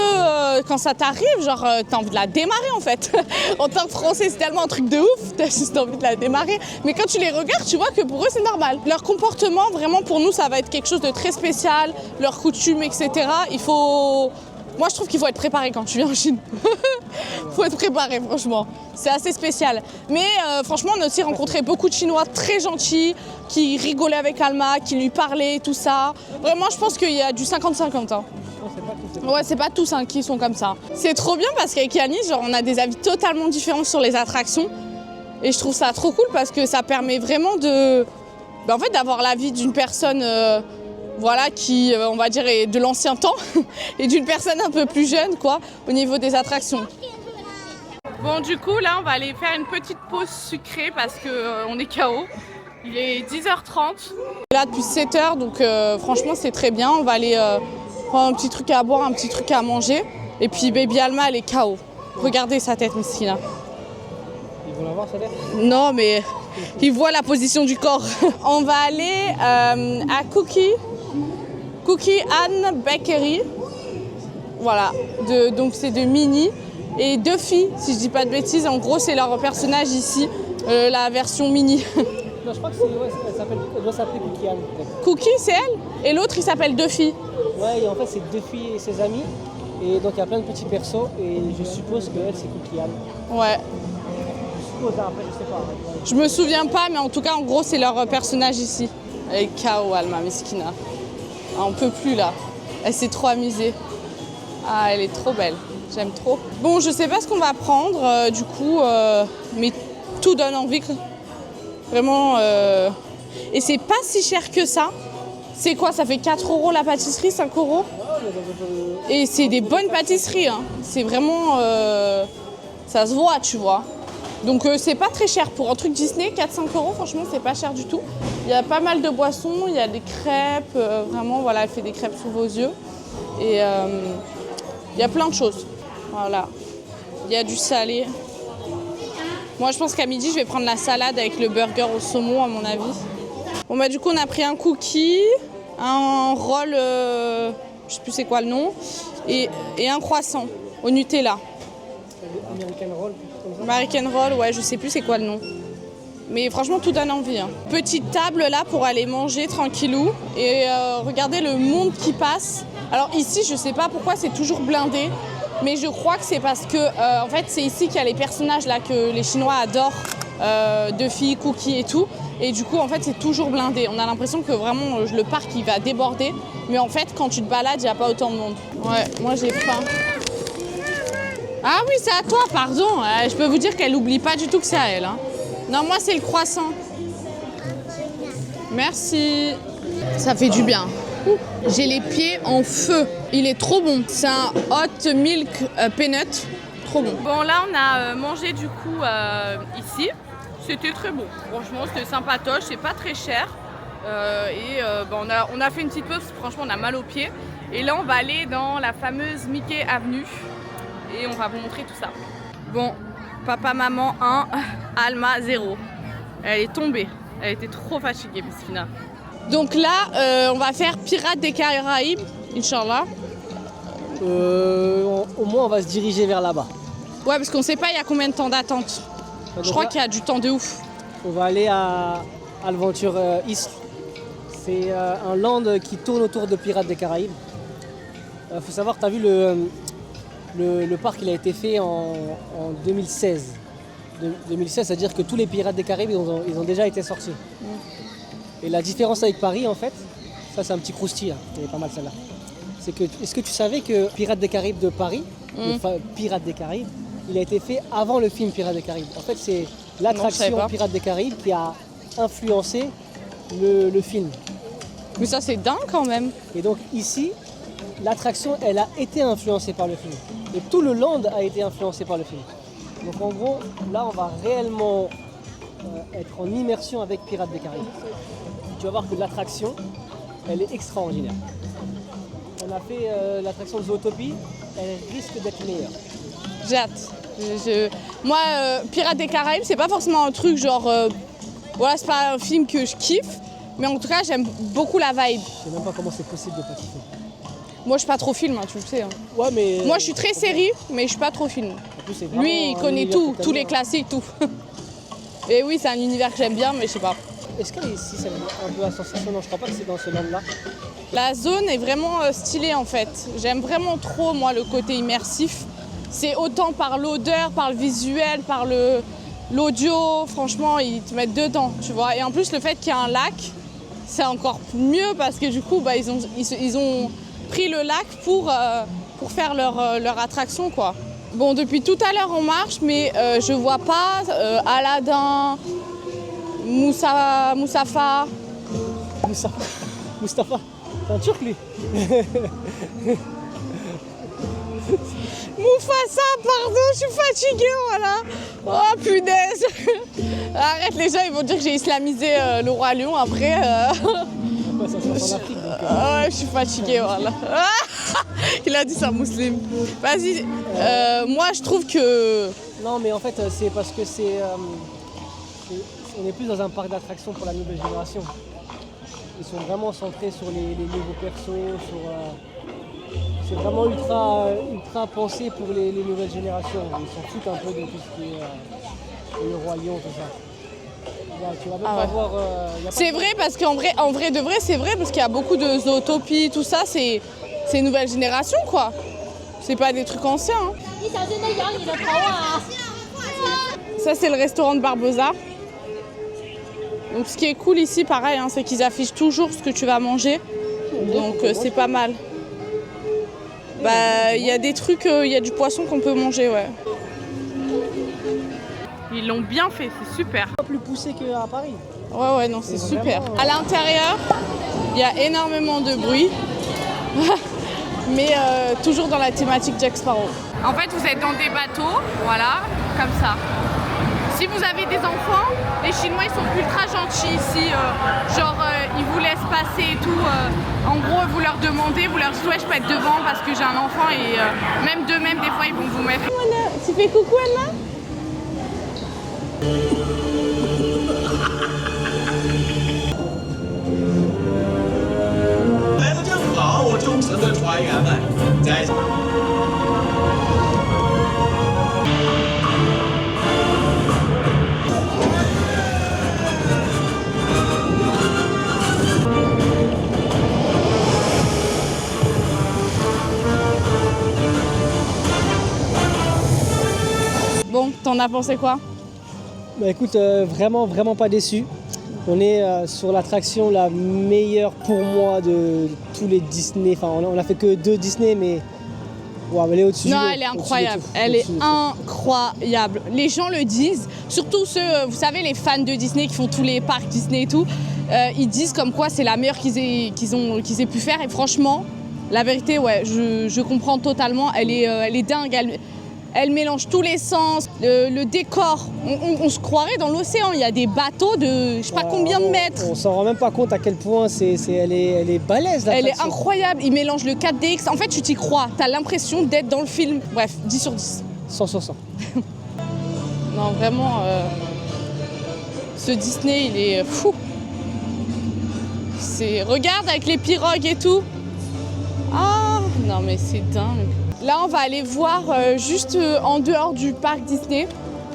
quand ça t'arrive, genre, t'as envie de la démarrer en fait. En tant que Français, c'est tellement un truc de ouf, t'as juste envie de la démarrer. Mais quand tu les regardes, tu vois que pour eux, c'est normal. Leur comportement, vraiment, pour nous, ça va être quelque chose de très spécial. Leurs coutumes, etc. Moi, je trouve qu'il faut être préparé quand tu viens en Chine. Faut être préparé, franchement. C'est assez spécial. Mais franchement, on a aussi rencontré beaucoup de Chinois très gentils, qui rigolaient avec Alma, qui lui parlaient, tout ça. Vraiment, je pense qu'il y a du 50-50. Hein. Ouais, c'est pas tous qui sont comme ça. C'est trop bien parce qu'avec Yanis, genre, on a des avis totalement différents sur les attractions. Et je trouve ça trop cool parce que ça permet vraiment en fait, d'avoir l'avis d'une personne voilà, qui, on va dire, est de l'ancien temps et d'une personne un peu plus jeune, quoi, au niveau des attractions. Bon, du coup, là, on va aller faire une petite pause sucrée parce qu'on est KO. Il est 10h30. Là, depuis 7h, donc franchement, c'est très bien. On va aller prendre un petit truc à boire, un petit truc à manger. Et puis, baby Alma, elle est KO. Regardez sa tête, Messina. Ils vont la voir, sa tête ? Non, mais ils voient la position du corps. On va aller à Cookie Ann Bakery. Voilà, donc c'est de Minnie. et 2 filles, si je dis pas de bêtises. En gros, c'est leur personnage ici, la version mini. Non, je crois que elle doit s'appeler Cookie Anne, peut-être. Cookie, c'est elle. Et l'autre, il s'appelle 2 filles. Ouais, et en fait, c'est 2 filles et ses amis. Et donc, il y a plein de petits persos. Et je suppose qu'elle, c'est Cookie Anne. Ouais. Je suppose, hein, après, je sais pas. Ouais. Je me souviens pas, mais en tout cas, en gros, c'est leur personnage ici. Elle est KO, Alma Meskina. Ah, on peut plus, là. Elle s'est trop amusée. Ah, elle est trop belle. J'aime trop. Bon, je sais pas ce qu'on va prendre, du coup, mais tout donne envie. Vraiment. Et c'est pas si cher que ça. C'est quoi? Ça fait 4 € la pâtisserie, 5 €? Et c'est des bonnes pâtisseries. Hein. C'est vraiment. Ça se voit, tu vois. Donc c'est pas très cher. Pour un truc Disney, 4-5 €, franchement, c'est pas cher du tout. Il y a pas mal de boissons, il y a des crêpes. Vraiment, voilà, elle fait des crêpes sous vos yeux. Et il y a plein de choses. Voilà. Il y a du salé. Moi, je pense qu'à midi, je vais prendre la salade avec le burger au saumon, à mon avis. Bon, bah, du coup, on a pris un cookie, un roll, je sais plus c'est quoi le nom, et un croissant au Nutella. American Roll, comme ça. American Roll, ouais, je sais plus c'est quoi le nom. Mais franchement, tout donne envie. Hein. Petite table là pour aller manger tranquillou et regardez le monde qui passe. Alors ici, je sais pas pourquoi c'est toujours blindé, mais je crois que c'est parce que en fait, c'est ici qu'il y a les personnages là que les Chinois adorent, 2 filles, Cookie et tout. Et du coup, en fait, c'est toujours blindé. On a l'impression que vraiment le parc il va déborder, mais en fait, quand tu te balades, il n'y a pas autant de monde. Ouais, moi j'ai faim. Ah oui, c'est à toi, pardon. Je peux vous dire qu'elle n'oublie pas du tout que c'est à elle. Hein. Non, moi, c'est le croissant. Merci. Ça fait du bien. J'ai les pieds en feu. Il est trop bon. C'est un hot milk peanut. Trop bon. Bon, là, on a mangé du coup ici. C'était très bon. Franchement, c'était sympatoche. C'est pas très cher. On a fait une petite pause. Franchement, on a mal aux pieds. Et là, on va aller dans la fameuse Mickey Avenue. Et on va vous montrer tout ça. Bon, papa, maman 1, Alma 0. Elle est tombée. Elle était trop fatiguée, Meskina. Donc là, on va faire Pirates des Caraïbes, Inch'Allah. Au moins, on va se diriger vers là-bas. Ouais, parce qu'on sait pas il y a combien de temps d'attente. Je crois qu'il y a du temps de ouf. On va aller à Adventure Isle. C'est un land qui tourne autour de Pirates des Caraïbes. Faut savoir, tu as vu le parc, il a été fait en 2016. 2016, c'est-à-dire que tous les Pirates des Caraïbes, ils ont déjà été sortis. Et la différence avec Paris, en fait, ça c'est un petit croustille, hein, il est pas mal celle-là. C'est que, est-ce que tu savais que Pirates des Caraïbes de Paris, Pirates des Caraïbes, il a été fait avant le film Pirates des Caraïbes. En fait, c'est l'attraction Pirates des Caraïbes qui a influencé le film. Mais ça c'est dingue quand même. Et donc ici, l'attraction, elle a été influencée par le film. Et tout le land a été influencé par le film. Donc en gros, là, on va réellement être en immersion avec Pirates des Caraïbes. Tu vas voir que l'attraction, elle est extraordinaire. On a fait l'attraction de Zootopie, elle risque d'être meilleure. J'ai hâte. Moi, Pirates des Caraïbes, c'est pas forcément un truc genre... voilà, c'est pas un film que je kiffe, mais en tout cas, j'aime beaucoup la vibe. Je sais même pas comment c'est possible de pas kiffer. Moi, je suis pas trop film, hein, tu le sais. Hein. Ouais, mais... Moi, je suis très série, mais je suis pas trop film. En plus, lui, il connaît tout, tous les classiques, tout. Et oui, c'est un univers que j'aime bien, mais je sais pas. Est-ce qu'elle est ici, c'est un peu la sensation? Non, je crois pas que c'est dans ce land-là. La zone est vraiment stylée, en fait. J'aime vraiment trop, moi, le côté immersif. C'est autant par l'odeur, par le visuel, par l'audio. Franchement, ils te mettent dedans, tu vois. Et en plus, le fait qu'il y a un lac, c'est encore mieux parce que du coup, bah, ils ont pris le lac pour faire leur attraction, quoi. Bon, depuis tout à l'heure, on marche, mais je vois pas Aladdin, Moustapha. Mustapha, c'est un turc, lui. Moufassa, pardon, je suis fatiguée, voilà. Oh, punaise. Arrête, les gens, ils vont dire que j'ai islamisé le roi lion après. Ouais, ça se passe en Afrique, donc, ouais, je suis fatiguée, voilà. Il a dit ça, musulman. Vas-y, moi, je trouve que... Non, mais en fait, c'est parce que on est plus dans un parc d'attractions pour la nouvelle génération. Ils sont vraiment centrés sur les nouveaux persos, c'est vraiment ultra pensé pour les nouvelles générations. Ils s'en foutent un peu de tout ce qui est le roi lion, tout ça. Là, tu vas même pas voir. C'est vrai parce qu'en vrai, de vrai, c'est vrai parce qu'il y a beaucoup de Zootopie, tout ça, c'est une nouvelle génération quoi. C'est pas des trucs anciens. Hein. Ça c'est le restaurant de Barbosa. Donc ce qui est cool ici, pareil, hein, c'est qu'ils affichent toujours ce que tu vas manger. Donc c'est pas mal. Bah il y a des trucs, il y a du poisson qu'on peut manger, ouais. Ils l'ont bien fait, c'est super. Pas plus poussé qu'à Paris. Ouais, non, c'est super. Vraiment, À l'intérieur, il y a énormément de bruit. Mais toujours dans la thématique Jack Sparrow. En fait, vous êtes dans des bateaux, voilà, comme ça. Si vous avez des enfants, les Chinois ils sont ultra gentils ici, ils vous laissent passer et tout. En gros, vous leur demandez, vous leur dites ouais je peux être devant parce que j'ai un enfant et même d'eux-mêmes des fois ils vont vous mettre. Anna, tu fais coucou Anna? 来的正好，我忠诚的船员们在。Bon, t'en as pensé quoi? Bah écoute, vraiment pas déçu. On est sur l'attraction la meilleure pour moi de tous les Disney. Enfin, on a fait que 2 Disney, mais wow, elle est au-dessus. Non, elle est incroyable. Elle est incroyable. Les gens le disent, surtout ceux, vous savez, les fans de Disney qui font tous les parcs Disney et tout. Ils disent comme quoi c'est la meilleure qu'ils aient pu faire. Et franchement, la vérité, ouais, je comprends totalement. Elle est dingue. Elle mélange tous les sens, le décor, on se croirait dans l'océan, il y a des bateaux de je sais pas combien de mètres. On s'en rend même pas compte à quel point elle est balèze. Elle est incroyable, il mélange le 4DX, en fait tu t'y crois, t'as l'impression d'être dans le film. Bref, 10 sur 10. 100 sur 100. Non vraiment, ce Disney il est fou. Regarde avec les pirogues et tout. Ah non mais c'est dingue. Là, on va aller voir juste en dehors du parc Disney.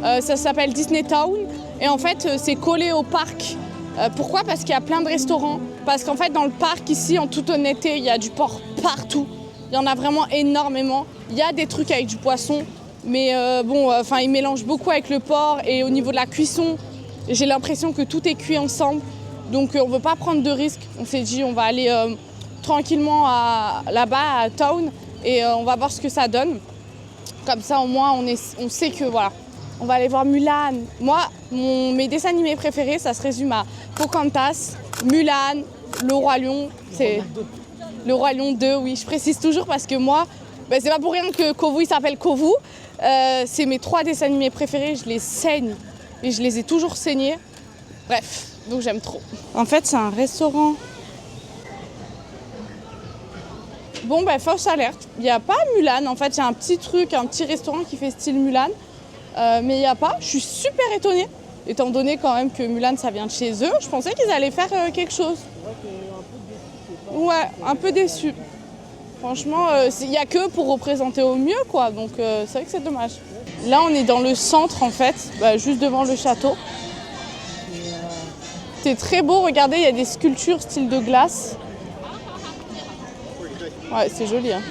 Ça s'appelle Disney Town. Et en fait, c'est collé au parc. Pourquoi? Parce qu'il y a plein de restaurants. Parce qu'en fait, dans le parc, ici, en toute honnêteté, il y a du porc partout. Il y en a vraiment énormément. Il y a des trucs avec du poisson. Mais ils mélangent beaucoup avec le porc. Et au niveau de la cuisson, j'ai l'impression que tout est cuit ensemble. Donc, on ne veut pas prendre de risques. On s'est dit, on va aller tranquillement là-bas, à Town. Et on va voir ce que ça donne. Comme ça, au moins, on sait que voilà. On va aller voir Mulan. Moi, mes dessins animés préférés, ça se résume à Pocahontas, Mulan, Le Roi Lion. C'est Le Roi Lion 2, oui. Je précise toujours parce que moi, c'est pas pour rien que Kovu, il s'appelle Kovu. C'est mes 3 dessins animés préférés. Je les saigne. Et je les ai toujours saignés. Bref, donc j'aime trop. En fait, c'est un restaurant. Bon, fausse alerte, il n'y a pas Mulan, en fait il y a un petit restaurant qui fait style Mulan, mais il n'y a pas, je suis super étonnée, étant donné quand même que Mulan ça vient de chez eux, je pensais qu'ils allaient faire quelque chose. Ouais, un peu déçu. Franchement, il n'y a que pour représenter au mieux quoi, donc c'est vrai que c'est dommage. Là on est dans le centre en fait, juste devant le château. C'est très beau, regardez, il y a des sculptures style de glace. Ouais, c'est joli. Hein.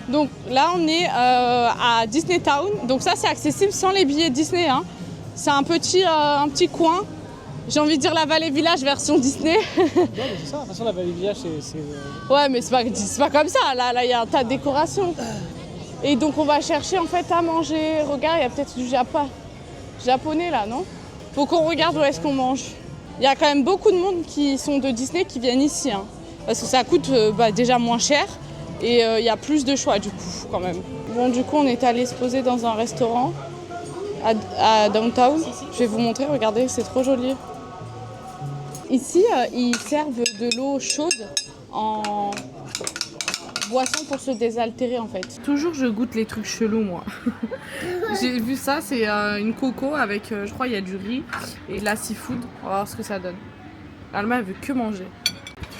Donc là, on est à Disney Town. Donc ça, c'est accessible sans les billets Disney. Hein. C'est un petit coin. J'ai envie de dire la Vallée Village version Disney. Non, mais c'est ça. De toute façon, la Vallée Village, c'est... Ouais, mais c'est pas comme ça. Là, il y a un tas de décorations. Et donc, on va chercher en fait à manger. Regarde, il y a peut-être du japonais là, non? Faut qu'on regarde où est-ce qu'on mange. Il y a quand même beaucoup de monde qui sont de Disney qui viennent ici. Hein. Parce que ça coûte déjà moins cher et il y a plus de choix du coup quand même. Bon du coup on est allé se poser dans un restaurant à Downtown. Je vais vous montrer, regardez, c'est trop joli. Ici ils servent de l'eau chaude en boisson pour se désaltérer en fait. Toujours je goûte les trucs chelous moi. J'ai vu ça, c'est une coco avec, je crois il y a du riz et de la seafood. On va voir ce que ça donne. Alma elle veut que manger.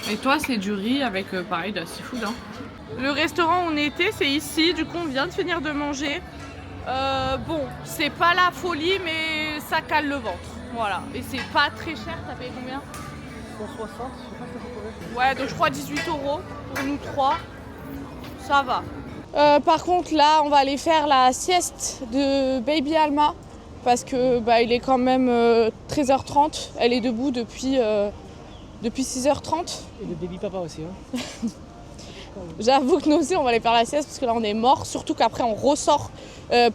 Et toi, c'est du riz avec, pareil, de la seafood. Hein. Le restaurant où on était, c'est ici. Du coup, on vient de finir de manger. Bon, c'est pas la folie, mais ça cale le ventre. Voilà. Et c'est pas très cher. T'as payé combien? 160, je sais pas ce que ça pourrait. Ouais, donc je crois 18 € pour nous trois. Ça va. Par contre, là, on va aller faire la sieste de Baby Alma. Parce que il est quand même 13h30. Elle est debout depuis 6h30. Et le baby papa aussi. Hein. J'avoue que nous aussi, on va aller faire la sieste parce que là, on est mort. Surtout qu'après, on ressort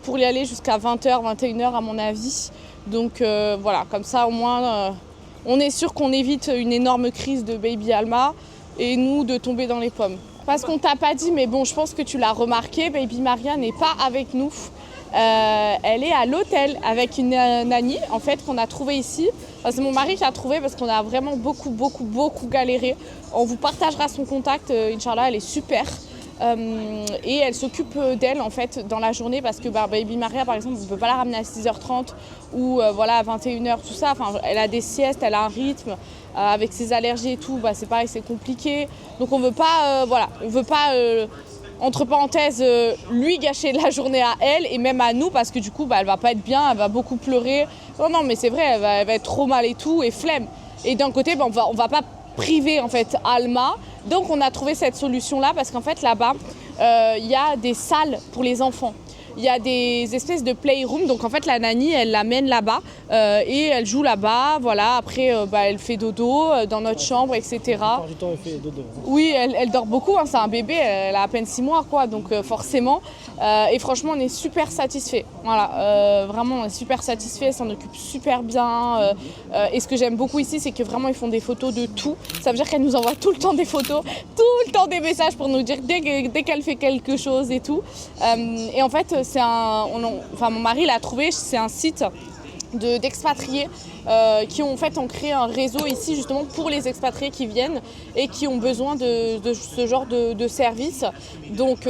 pour y aller jusqu'à 20h, 21h à mon avis. Donc voilà, comme ça, au moins, on est sûr qu'on évite une énorme crise de Baby Alma et nous de tomber dans les pommes. Parce qu'on t'a pas dit, mais bon, je pense que tu l'as remarqué, Baby Maria n'est pas avec nous. Elle est à l'hôtel avec une nanny en fait qu'on a trouvée ici. Enfin, c'est mon mari qui l'a trouvée parce qu'on a vraiment beaucoup galéré. On vous partagera son contact, Inch'Allah, elle est super. Et elle s'occupe d'elle en fait dans la journée parce que Baby Maria par exemple on ne peut pas la ramener à 6h30 ou voilà à 21h tout ça. Enfin, elle a des siestes, elle a un rythme. Avec ses allergies et tout, c'est pareil, c'est compliqué. Donc on veut pas, entre parenthèses, lui gâcher la journée à elle et même à nous parce que du coup, elle va pas être bien, elle va beaucoup pleurer. Non, mais c'est vrai, elle va être trop mal et tout et flemme. Et d'un côté, on va pas priver en fait Alma. Donc on a trouvé cette solution-là parce qu'en fait là-bas, il y a des salles pour les enfants. Il y a des espèces de playroom, donc en fait la nanny elle l'amène là-bas et elle joue là-bas, voilà, après elle fait dodo dans notre chambre, etc. La plupart du temps elle fait dodo. Oui, elle dort beaucoup, hein, c'est un bébé, elle a à peine 6 mois quoi, donc forcément, et franchement on est super satisfaits, voilà, vraiment on est super satisfaits, elle s'en occupe super bien, et ce que j'aime beaucoup ici c'est que vraiment ils font des photos de tout, ça veut dire qu'elle nous envoie tout le temps des photos, tout le temps des messages pour nous dire dès qu'elle fait quelque chose et tout, et en fait mon mari l'a trouvé, c'est un site d'expatriés qui ont créé un réseau ici justement pour les expatriés qui viennent et qui ont besoin de ce genre de service. Donc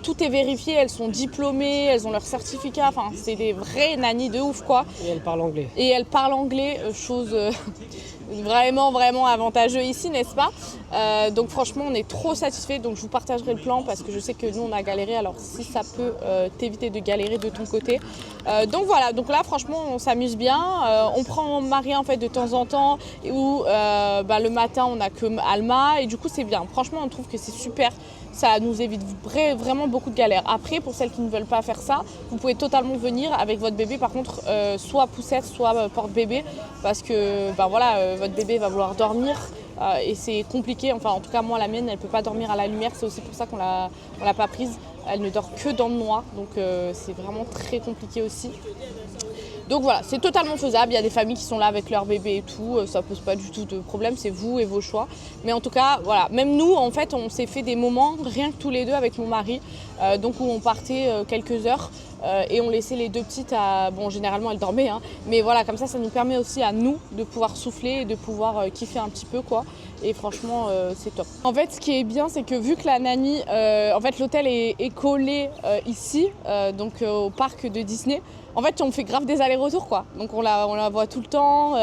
tout est vérifié, elles sont diplômées, elles ont leur certificat, enfin c'est des vraies nannies de ouf quoi. Et elle parle anglais. Et elles parlent anglais, chose vraiment avantageux ici, n'est-ce pas? Donc franchement on est trop satisfaits, donc je vous partagerai le plan parce que je sais que nous on a galéré, alors si ça peut t'éviter de galérer de ton côté. Donc voilà, donc là franchement on s'amuse bien, on prend Maria en fait de temps en temps où le matin on a que Alma et du coup c'est bien, franchement on trouve que c'est super. Ça nous évite vraiment beaucoup de galères. Après, pour celles qui ne veulent pas faire ça, vous pouvez totalement venir avec votre bébé. Par contre, soit poussette, soit porte-bébé. Parce que votre bébé va vouloir dormir. Et c'est compliqué. Enfin, en tout cas, moi, la mienne, elle ne peut pas dormir à la lumière. C'est aussi pour ça qu'on l'a pas prise. Elle ne dort que dans le noir. Donc, c'est vraiment très compliqué aussi. Donc voilà, c'est totalement faisable, il y a des familles qui sont là avec leur bébé et tout, ça pose pas du tout de problème, c'est vous et vos choix. Mais en tout cas, voilà, même nous, en fait, on s'est fait des moments, rien que tous les deux avec mon mari, donc où on partait quelques heures et on laissait les deux petites à... Bon, généralement, elles dormaient, hein, mais voilà, comme ça nous permet aussi à nous de pouvoir souffler et de pouvoir kiffer un petit peu, quoi. Et franchement, c'est top. En fait, ce qui est bien, c'est que vu que la nanny, en fait, l'hôtel est collé ici, donc au parc de Disney, en fait, on fait grave des allers-retours, quoi. Donc, on la voit tout le temps.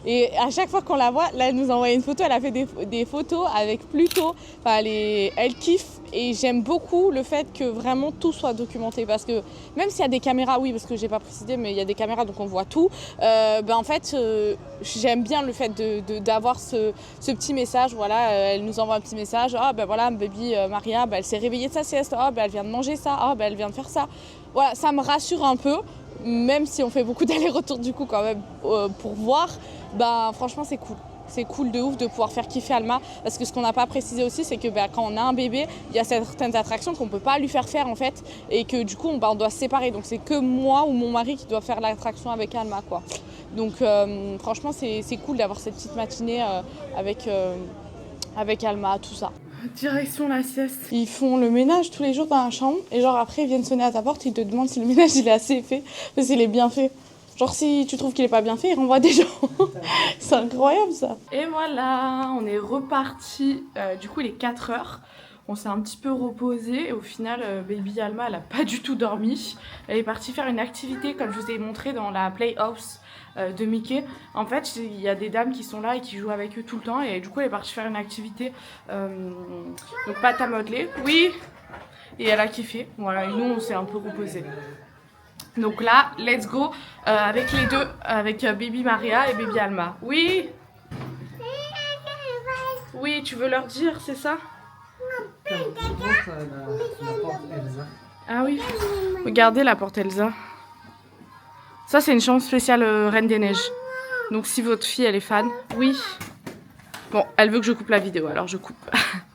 Et à chaque fois qu'on la voit, là, elle nous a envoyé une photo. Elle a fait des photos avec Pluto. Enfin, elle kiffe. Et j'aime beaucoup le fait que vraiment tout soit documenté. Parce que même s'il y a des caméras, oui, parce que j'ai pas précisé, mais il y a des caméras, donc on voit tout. En fait, j'aime bien le fait d'avoir ce petit message. Voilà, elle nous envoie un petit message. Ah, voilà, baby Maria, elle s'est réveillée de sa sieste. Ah, elle vient de manger ça. Ah, elle vient de faire ça. Voilà, ça me rassure un peu. Même si on fait beaucoup d'allers-retours du coup quand même pour voir, franchement c'est cool. C'est cool de ouf de pouvoir faire kiffer Alma parce que ce qu'on n'a pas précisé aussi c'est que quand on a un bébé, il y a certaines attractions qu'on ne peut pas lui faire en fait et que du coup on doit se séparer. Donc c'est que moi ou mon mari qui doit faire l'attraction avec Alma quoi. Donc franchement c'est cool d'avoir cette petite matinée avec Alma, tout ça. Direction la sieste. Ils font le ménage tous les jours dans la chambre et genre après ils viennent sonner à ta porte, ils te demandent si le ménage il est assez fait, parce qu'il est bien fait. Genre si tu trouves qu'il est pas bien fait, ils renvoient des gens. C'est incroyable ça. Et voilà, on est reparti. Du coup il est 4h. On s'est un petit peu reposé et au final, baby Alma, elle a pas du tout dormi. Elle est partie faire une activité comme je vous ai montré dans la Playhouse de Mickey. En fait, il y a des dames qui sont là et qui jouent avec eux tout le temps et du coup, elle est partie faire une activité. Donc pâte à modeler, oui. Et elle a kiffé. Voilà, et nous, on s'est un peu reposé. Donc là, let's go avec les deux, avec baby Maria et baby Alma. Oui. Oui, tu veux leur dire, c'est ça? Ah oui. Regardez la porte Elsa. Ça, c'est une chambre spéciale Reine des Neiges. Donc si votre fille, elle est fan, oui. Bon, elle veut que je coupe la vidéo, alors je coupe.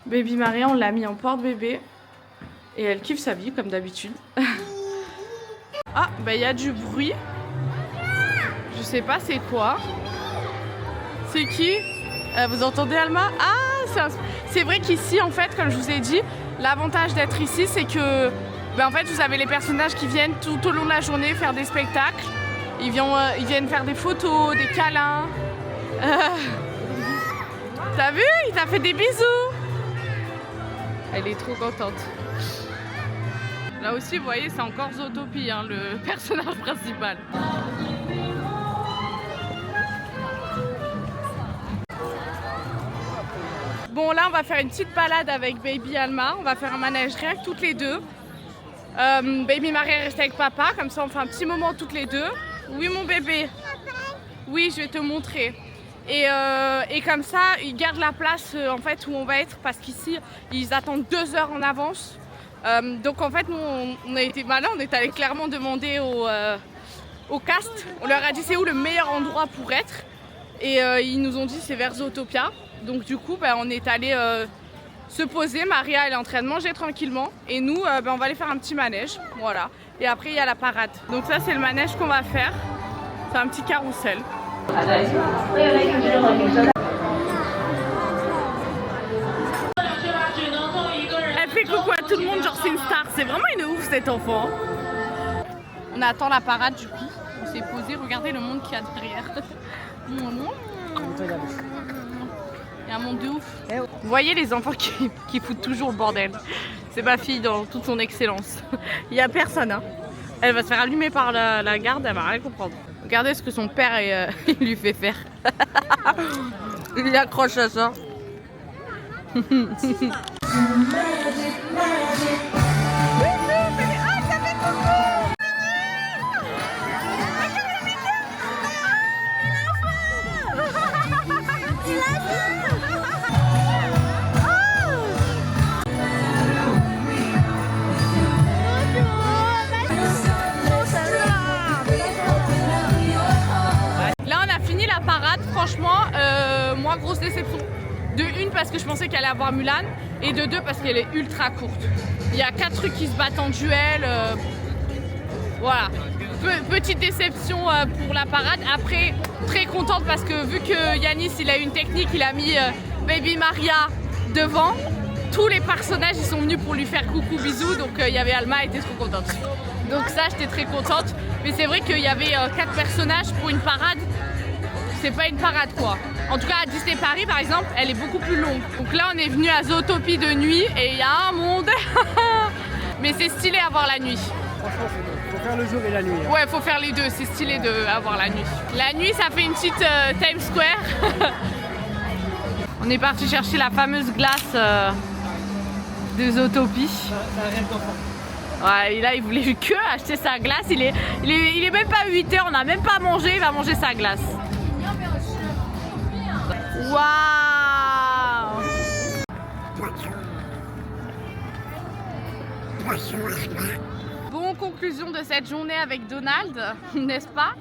Baby Maria, on l'a mis en porte-bébé. Et elle kiffe sa vie, comme d'habitude. Ah, bah il y a du bruit. Je sais pas c'est quoi. C'est qui? Vous entendez Alma? Ah, c'est vrai qu'ici, en fait, comme je vous ai dit, l'avantage d'être ici, c'est que en fait, vous avez les personnages qui viennent tout au long de la journée faire des spectacles. Ils viennent faire des photos, des câlins. T'as vu? Il t'a fait des bisous. Elle est trop contente. Là aussi, vous voyez, c'est encore Zootopie, hein, le personnage principal. Bon, là, on va faire une petite balade avec baby Alma. On va faire un manège rien que toutes les deux. Baby Maria reste avec papa, comme ça on fait un petit moment toutes les deux. Oui, mon bébé. Oui, je vais te montrer. Et comme ça, ils gardent la place en fait où on va être parce qu'ici, ils attendent 2 heures en avance. Donc en fait, nous, on a été malins, on est allé clairement demander au cast. On leur a dit c'est où le meilleur endroit pour être. Et ils nous ont dit c'est vers Zootopia. Donc du coup, on est allé se poser. Maria, elle est en train de manger tranquillement. Et nous, on va aller faire un petit manège. Voilà. Et après, il y a la parade. Donc ça, c'est le manège qu'on va faire. C'est un petit carrousel. Elle fait coucou à tout le monde, genre c'est une star. C'est vraiment une ouf cet enfant. On attend la parade du coup. On s'est posé, regardez le monde qu'il y a derrière. Il y a un monde de ouf. Vous voyez les enfants qui foutent toujours le bordel. C'est ma fille dans toute son excellence. Il n'y a personne. Hein. Elle va se faire allumer par la garde, elle va rien comprendre. Regardez ce que son père il lui fait faire. Il accroche à ça. Franchement, moi grosse déception. De une parce que je pensais qu'elle allait avoir Mulan et de deux parce qu'elle est ultra courte. Il y a 4 trucs qui se battent en duel. Voilà. Petite déception pour la parade. Après, très contente parce que vu que Yanis il a une technique, il a mis Baby Maria devant. Tous les personnages ils sont venus pour lui faire coucou bisous. Donc il y avait Alma, elle était trop contente. Donc ça j'étais très contente. Mais c'est vrai qu'il y avait 4 personnages pour une parade. C'est pas une parade quoi. En tout cas à Disney Paris par exemple, elle est beaucoup plus longue. Donc là on est venu à Zootopie de nuit et il y a un monde. Mais c'est stylé à voir la nuit. Franchement c'est bon. Faut faire le jour et la nuit. Hein. Ouais, faut faire les deux, c'est stylé à voir la nuit. La nuit ça fait une petite Times Square. On est parti chercher la fameuse glace de Zootopie. Ça a rien d'enfant. Ouais, là il voulait que acheter sa glace. Il est même pas 8 h, on n'a même pas mangé, il va manger sa glace. Waouh! Bon, conclusion de cette journée avec Donald, n'est-ce pas?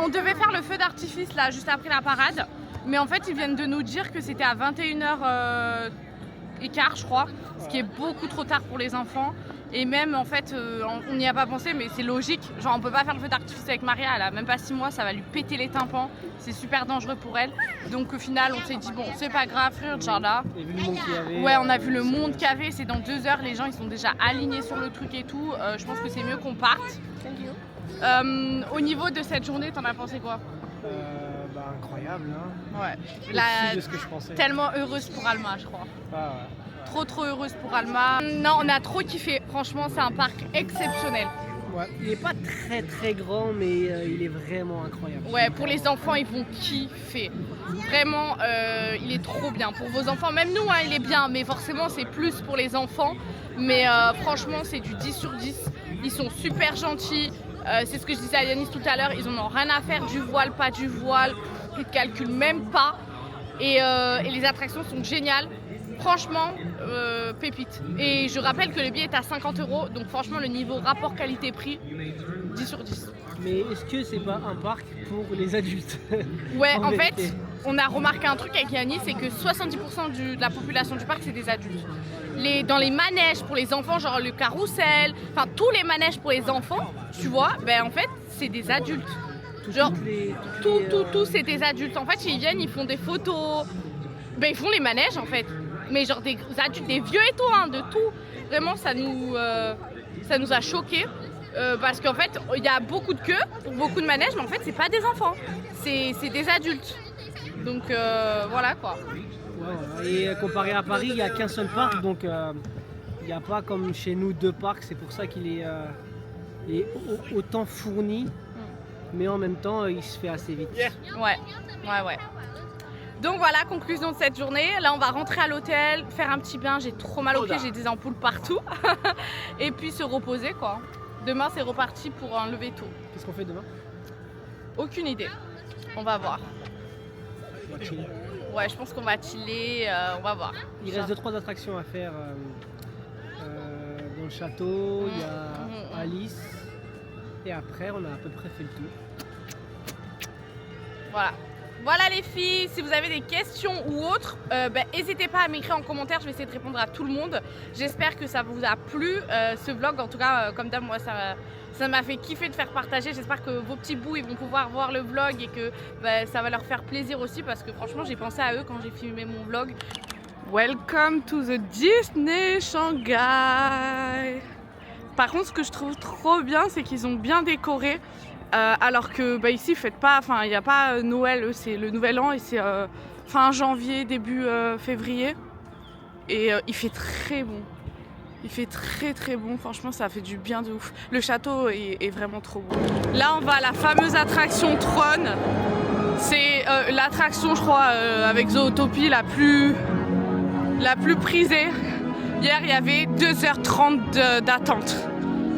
On devait faire le feu d'artifice là juste après la parade, mais en fait ils viennent de nous dire que c'était à 21h15 je crois, ce qui est beaucoup trop tard pour les enfants. Et même en fait, on n'y a pas pensé, mais c'est logique. Genre on peut pas faire le feu d'artifice avec Maria, elle a même pas 6 mois, ça va lui péter les tympans. C'est super dangereux pour elle. Donc au final, on s'est dit bon, c'est pas grave, Inch'Allah. Et vu le monde qu'il y avait. Ouais, on a vu le monde qu'il y avait. C'est dans 2 heures, les gens ils sont déjà alignés sur le truc et tout. Je pense que c'est mieux qu'on parte. Au niveau de cette journée, t'en as pensé quoi? Incroyable, hein. Ouais. Au-dessus de ce que je pensais. Tellement heureuse pour Alma, je crois. Ah ouais. trop heureuse pour Alma. Non, on a trop kiffé. Franchement, c'est un parc exceptionnel. Ouais, il est pas très grand, mais il est vraiment incroyable. Ouais, pour les enfants, ils vont kiffer. Vraiment, il est trop bien. Pour vos enfants, même nous, hein, il est bien, mais forcément, c'est plus pour les enfants. Mais franchement, c'est du 10 sur 10. Ils sont super gentils. C'est ce que je disais à Yanis tout à l'heure. Ils en ont rien à faire du voile, pas du voile. Ils ne calculent même pas. Et les attractions sont géniales. Franchement, pépite. Et je rappelle que le billet est à 50 €. Donc franchement, le niveau rapport qualité-prix, 10 sur 10. Mais est-ce que c'est pas un parc pour les adultes? Ouais, en vérité. fait, on a remarqué un truc avec Yanis, c'est que 70% de la population du parc, c'est des adultes. Dans les manèges pour les enfants, genre le carrousel, enfin tous les manèges pour les enfants, tu vois, ben en fait, c'est des adultes. Genre, tout, c'est des adultes. En fait, ils viennent, ils font des photos, ben ils font les manèges en fait. Mais genre des adultes, des vieux et tout, hein, de tout. Vraiment, ça nous a choqués. Parce qu'en fait, il y a beaucoup de queues pour beaucoup de manèges, mais en fait, c'est pas des enfants, c'est des adultes. Donc voilà quoi. Ouais. Et comparé à Paris, il n'y a qu'un seul parc, donc il n'y a pas comme chez nous 2 parcs. C'est pour ça qu'il est, autant fourni, mais en même temps, il se fait assez vite. Ouais. Donc voilà, conclusion de cette journée. Là, on va rentrer à l'hôtel, faire un petit bain. J'ai trop mal aux pieds, j'ai des ampoules partout. Et puis se reposer quoi. Demain, c'est reparti pour un lever tôt. Qu'est-ce qu'on fait demain? Aucune idée. On va voir. On va chiller. Ouais, je pense qu'on va chiller. On va voir. Il reste 2-3 attractions à faire dans le château. Il y a Alice. Et après, on a à peu près fait le tour. Voilà les filles, si vous avez des questions ou autres, n'hésitez pas à m'écrire en commentaire, je vais essayer de répondre à tout le monde. J'espère que ça vous a plu, ce vlog, en tout cas, comme d'hab, moi ça m'a fait kiffer de faire partager. J'espère que vos petits bouts ils vont pouvoir voir le vlog et que ça va leur faire plaisir aussi parce que franchement j'ai pensé à eux quand j'ai filmé mon vlog. Welcome to the Disney Shanghai. Par contre, ce que je trouve trop bien, c'est qu'ils ont bien décoré. Alors que ici, il n'y a pas Noël, c'est le Nouvel An et c'est fin janvier, début février. Et il fait très bon. Il fait très bon, franchement ça fait du bien de ouf. Le château est vraiment trop beau. Là on va à la fameuse attraction Tron. C'est l'attraction je crois avec Zootopie la plus prisée. Hier il y avait 2h30 d'attente.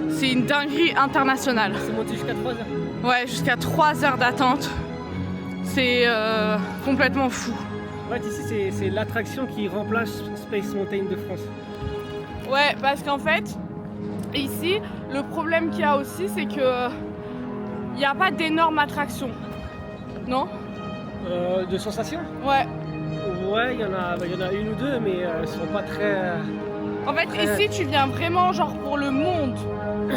C'est une dinguerie internationale. C'est monté jusqu'à 3 heures. Ouais, jusqu'à 3 heures d'attente. C'est complètement fou. Ouais, ici c'est l'attraction qui remplace Space Mountain de France. Ouais, parce qu'en fait, ici, le problème qu'il y a aussi, c'est que il n'y a pas d'énormes attractions. Non? De sensations? Ouais. Ouais, il y en a une ou deux, mais elles sont pas très... En fait, ici, tu viens vraiment genre pour le monde.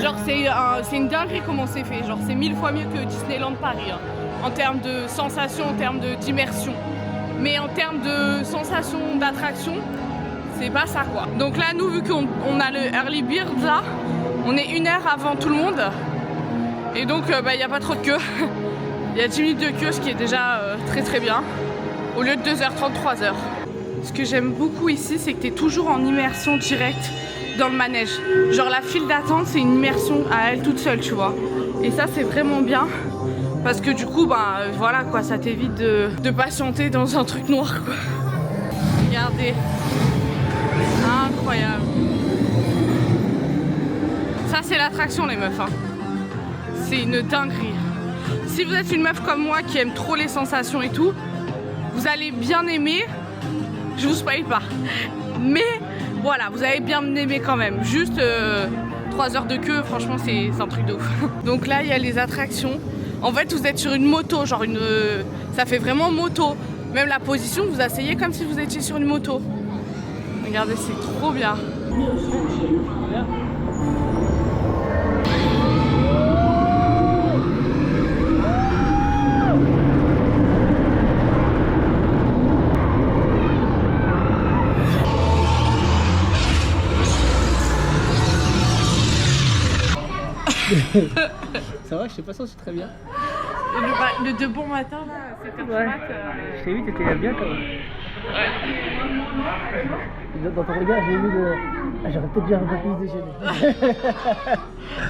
Genre, c'est une dinguerie comment c'est fait. Genre, c'est 1000 fois mieux que Disneyland Paris. Hein, en termes de sensations, en termes d'immersion. Mais en termes de sensations, d'attraction, c'est pas ça quoi. Donc là, nous, vu qu'on a le Early Bird là, on est 1 heure avant tout le monde. Et donc, il n'y a pas trop de queue. Il y a 10 minutes de queue, ce qui est déjà très bien. Au lieu de 2h30, 3h. Ce que j'aime beaucoup ici, c'est que tu es toujours en immersion directe dans le manège. Genre la file d'attente, c'est une immersion à elle toute seule, tu vois. Et ça, c'est vraiment bien. Parce que du coup, voilà quoi, ça t'évite de patienter dans un truc noir quoi. Regardez. Incroyable. Ça, c'est l'attraction, les meufs. Hein. C'est une dinguerie. Si vous êtes une meuf comme moi qui aime trop les sensations et tout, vous allez bien aimer. Je vous spoil pas. Mais voilà, vous allez bien aimer quand même. Juste 3 heures de queue, franchement, c'est un truc de ouf. Donc là, il y a les attractions. En fait, vous êtes sur une moto, genre ça fait vraiment moto. Même la position, vous asseyez comme si vous étiez sur une moto. Regardez, c'est trop bien. Ça va, je sais pas si c'est très bien. Le de bon matin là, 7h du mat. Je t'ai vu, t'étais bien quand même. Dans ton regard, j'ai vu le... Ah, j'aurais peut-être déjà un peu plus déjeuner.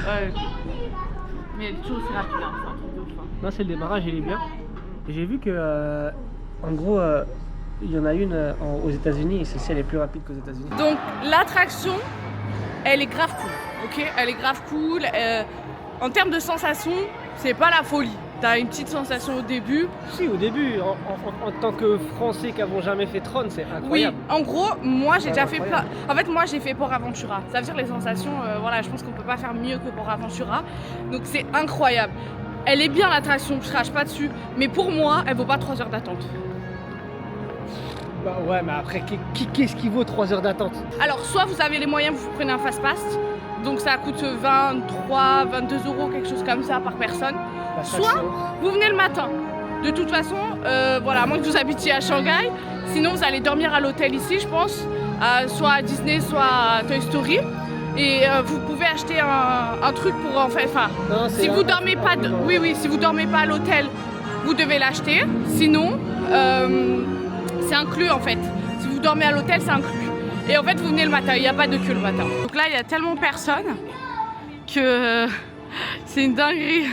Ouais. Mais elle est toujours aussi rapide, hein, c'est un truc de ouf. Non, c'est le démarrage, il est bien. Et j'ai vu que, en gros, il y en a une aux États-Unis et celle-ci elle est plus rapide qu'aux États-Unis. Donc l'attraction, elle est grave cool, ok? Elle est grave cool. En termes de sensation, c'est pas la folie. T'as une petite sensation au début. Si, au début, en tant que Français qui n'avons jamais fait Tron, c'est incroyable. Oui, en gros, moi j'ai déjà fait plein. En fait, moi j'ai fait Port Aventura. Ça veut dire les sensations, voilà, je pense qu'on peut pas faire mieux que Port Aventura. Donc c'est incroyable. Elle est bien l'attraction, je crache pas dessus. Mais pour moi, elle vaut pas 3 heures d'attente. Bah ouais, mais après, qu'est-ce qui vaut 3 heures d'attente? Alors, soit vous avez les moyens, vous prenez un fast-pass. Donc ça coûte 23, 22 euros, quelque chose comme ça par personne. Soit vous venez le matin. De toute façon, voilà, à moins que vous habitiez à Shanghai, sinon vous allez dormir à l'hôtel ici, je pense, soit à Disney, soit à Toy Story. Et vous pouvez acheter un truc pour en fait, si vous dormez pas, si vous dormez pas à l'hôtel, vous devez l'acheter. Sinon, c'est inclus en fait. Si vous dormez à l'hôtel, c'est inclus. Et en fait, vous venez le matin. Il n'y a pas de queue le matin. Donc là, il y a tellement personne que c'est une dinguerie.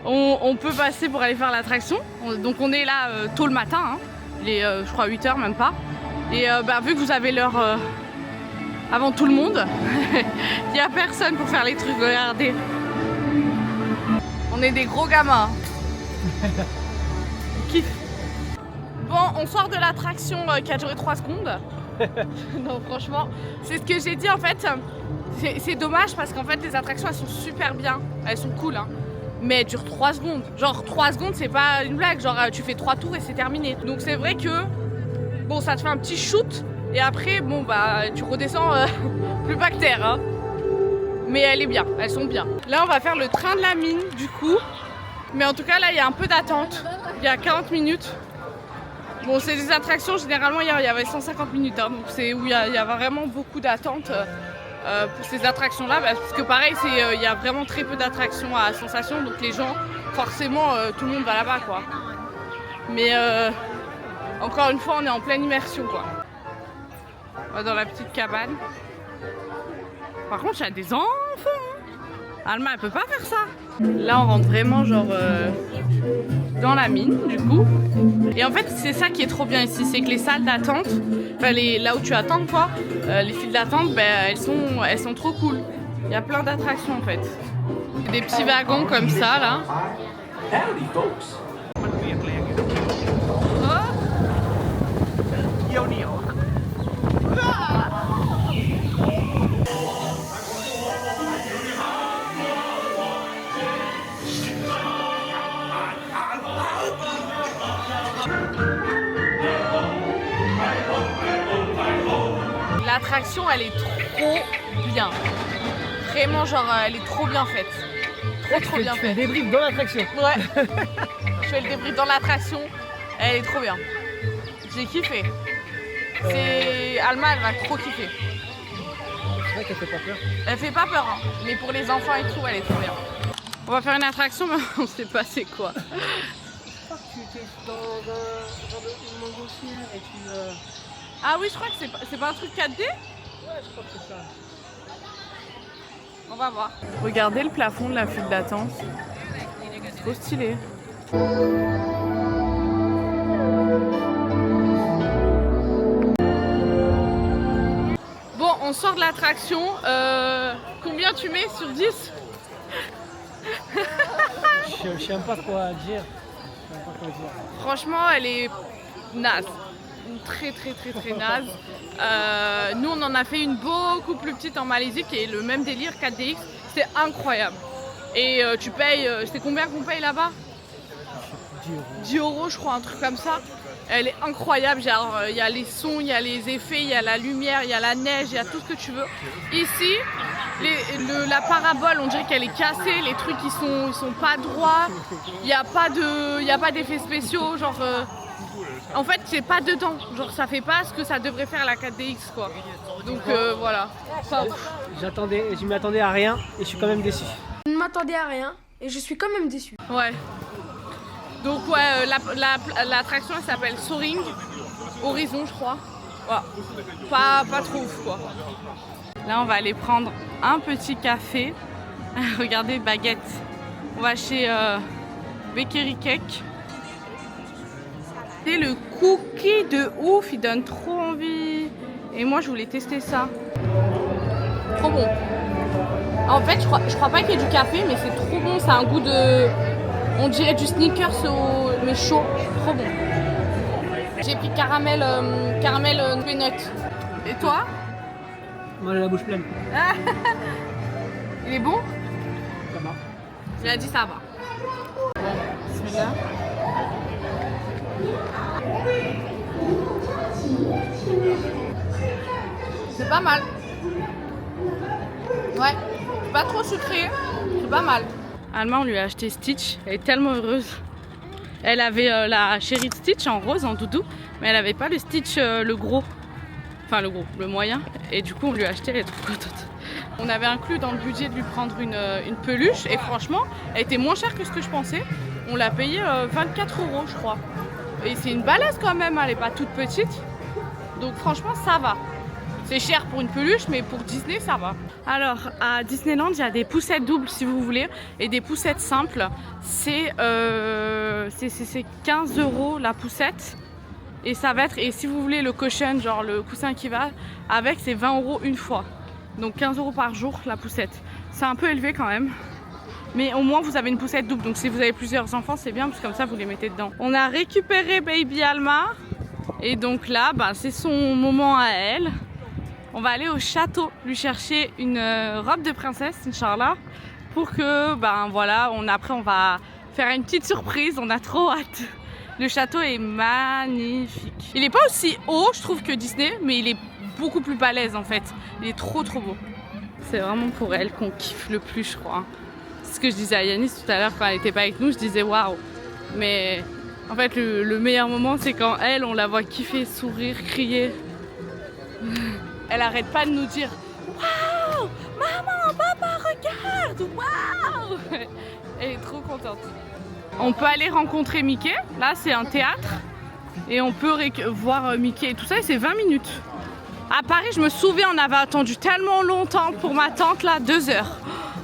On peut passer pour aller faire l'attraction. Donc on est là tôt le matin, hein. Je crois 8 h même pas. Et vu que vous avez l'heure avant tout le monde, il n'y a personne pour faire les trucs, regardez. On est des gros gamins. Kiff. Bon, on sort de l'attraction qui a duré 3 secondes. Non, franchement, c'est ce que j'ai dit en fait. C'est dommage parce qu'en fait les attractions elles sont super bien, elles sont cool, hein. Mais elles durent 3 secondes. Genre 3 secondes, c'est pas une blague. Genre tu fais 3 tours et c'est terminé. Donc c'est vrai que bon, ça te fait un petit shoot et après bon bah tu redescends plus bactère, hein. Mais elle est bien, elles sont bien. Là on va faire le train de la mine du coup. Mais en tout cas là il y a un peu d'attente. Il y a 40 minutes. Bon, c'est des attractions, généralement il y avait 150 minutes, hein, donc c'est où il y a vraiment beaucoup d'attente pour ces attractions-là, parce que pareil, il y a vraiment très peu d'attractions à Sensation, donc les gens, forcément, tout le monde va là-bas, quoi. Mais encore une fois, on est en pleine immersion, quoi. On va dans la petite cabane. Par contre, il y a des enfants, hein. Alma, elle peut pas faire ça. Là, on rentre vraiment, genre... dans la mine du coup, et en fait c'est ça qui est trop bien ici, c'est que les salles d'attente, là où tu attends quoi, les files d'attente, elles sont trop cool. Il y a plein d'attractions en fait, des petits wagons comme ça là. L'attraction elle est trop bien, vraiment genre elle est trop bien faite, trop bien faite. Tu fais le débrief dans l'attraction. Ouais, je fais le débrief dans l'attraction, elle est trop bien, j'ai kiffé. Alma elle va trop kiffer. C'est vrai qu'elle fait pas peur. Elle fait pas peur, hein, mais pour les enfants et tout elle est trop bien. On va faire une attraction mais on sait pas c'est quoi. Tu étais dans un genre de montgolfière et tu... Ah oui, je crois que c'est pas un truc 4D. Ouais, je crois que c'est ça. On va voir. Regardez le plafond de la file d'attente. Trop stylé. Bon, on sort de l'attraction. Combien tu mets sur 10? Je sais même pas quoi dire. Franchement, elle est naze. Très naze. Nous on en a fait une beaucoup plus petite en Malaisie qui est le même délire 4DX, c'était incroyable. Et tu payes, c'est combien qu'on paye là-bas? 10 euros je crois, un truc comme ça. Elle est incroyable, il y a les sons, il y a les effets, il y a la lumière, il y a la neige, il y a tout ce que tu veux. Ici, la parabole, on dirait qu'elle est cassée, les trucs ils sont pas droits, il n'y a pas d'effets spéciaux, genre... En fait, c'est pas dedans, genre ça fait pas ce que ça devrait faire la 4DX quoi. Donc voilà. Je m'attendais à rien et je suis quand même déçu. Je ne m'attendais à rien et je suis quand même déçu. Ouais. Donc ouais, l'attraction elle s'appelle Soaring, Horizon je crois. Voilà. Pas trop ouf quoi. Là on va aller prendre un petit café. Regardez baguette. On va chez Bakery Cake. C'est le cookie de ouf, il donne trop envie. Et moi je voulais tester ça. Trop bon. En fait je crois pas qu'il y ait du café mais c'est trop bon, ça a un goût de... On dirait du Snickers mais chaud, trop bon. J'ai pris caramel peanut. Et toi? Moi j'ai la bouche pleine. Il est bon? Ça va. Il a dit ça va. Bismillah. C'est pas mal. Ouais, c'est pas trop sucré, c'est pas mal. Alma, on lui a acheté Stitch, elle est tellement heureuse. Elle avait la chérie de Stitch en rose, en doudou, mais elle avait pas le Stitch le gros. Enfin le gros, le moyen. Et du coup on lui a acheté, elle est trop contente. On avait inclus dans le budget de lui prendre une peluche et franchement, elle était moins chère que ce que je pensais. On l'a payé 24 € je crois. Et c'est une balèze quand même, elle est pas toute petite. Donc franchement ça va. C'est cher pour une peluche, mais pour Disney, ça va. Alors, à Disneyland, il y a des poussettes doubles, si vous voulez, et des poussettes simples. C'est 15 € la poussette. Et ça va être, et si vous voulez le cushion, genre le coussin qui va avec, c'est 20 € une fois. Donc 15 € par jour, la poussette. C'est un peu élevé quand même. Mais au moins, vous avez une poussette double. Donc si vous avez plusieurs enfants, c'est bien, parce que comme ça, vous les mettez dedans. On a récupéré Baby Alma. Et donc là, c'est son moment à elle. On va aller au château lui chercher une robe de princesse, Inch'Allah, pour que, voilà, après on va faire une petite surprise, on a trop hâte. Le château est magnifique. Il n'est pas aussi haut, je trouve, que Disney, mais il est beaucoup plus balèze en fait. Il est trop beau. C'est vraiment pour elle qu'on kiffe le plus, je crois. C'est ce que je disais à Yanis tout à l'heure quand elle n'était pas avec nous, je disais waouh. Mais en fait, le meilleur moment, c'est quand elle, on la voit kiffer, sourire, crier. Elle arrête pas de nous dire waouh, maman, papa, regarde, waouh. Elle est trop contente. On peut aller rencontrer Mickey. Là, c'est un théâtre et on peut voir Mickey et tout ça. Et c'est 20 minutes. À Paris, je me souviens, on avait attendu tellement longtemps pour ma tante là, 2 heures.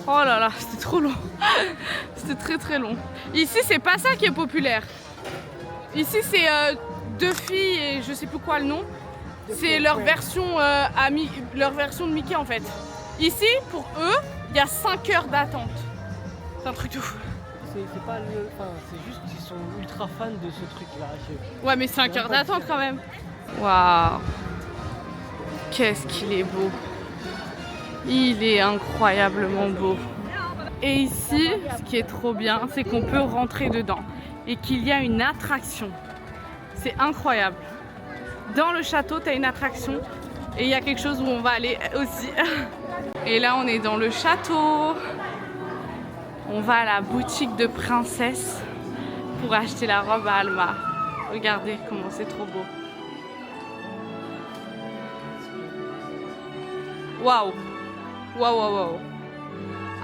Oh là là, c'était trop long. C'était très long. Ici, c'est pas ça qui est populaire. Ici, c'est 2 filles et je sais plus quoi le nom. C'est leur version de Mickey en fait. Ici, pour eux, il y a 5 heures d'attente. C'est un truc de fou. C'est pas le... Enfin, c'est juste qu'ils sont ultra fans de ce truc-là. Ouais, mais 5 heures d'attente quand même. Waouh. Qu'est-ce qu'il est beau. Il est incroyablement beau. Et ici, ce qui est trop bien, c'est qu'on peut rentrer dedans. Et qu'il y a une attraction. C'est incroyable. Dans le château, tu as une attraction et il y a quelque chose où on va aller aussi. Et là, on est dans le château. On va à la boutique de princesse pour acheter la robe à Alma. Regardez comment c'est trop beau. Waouh! Waouh!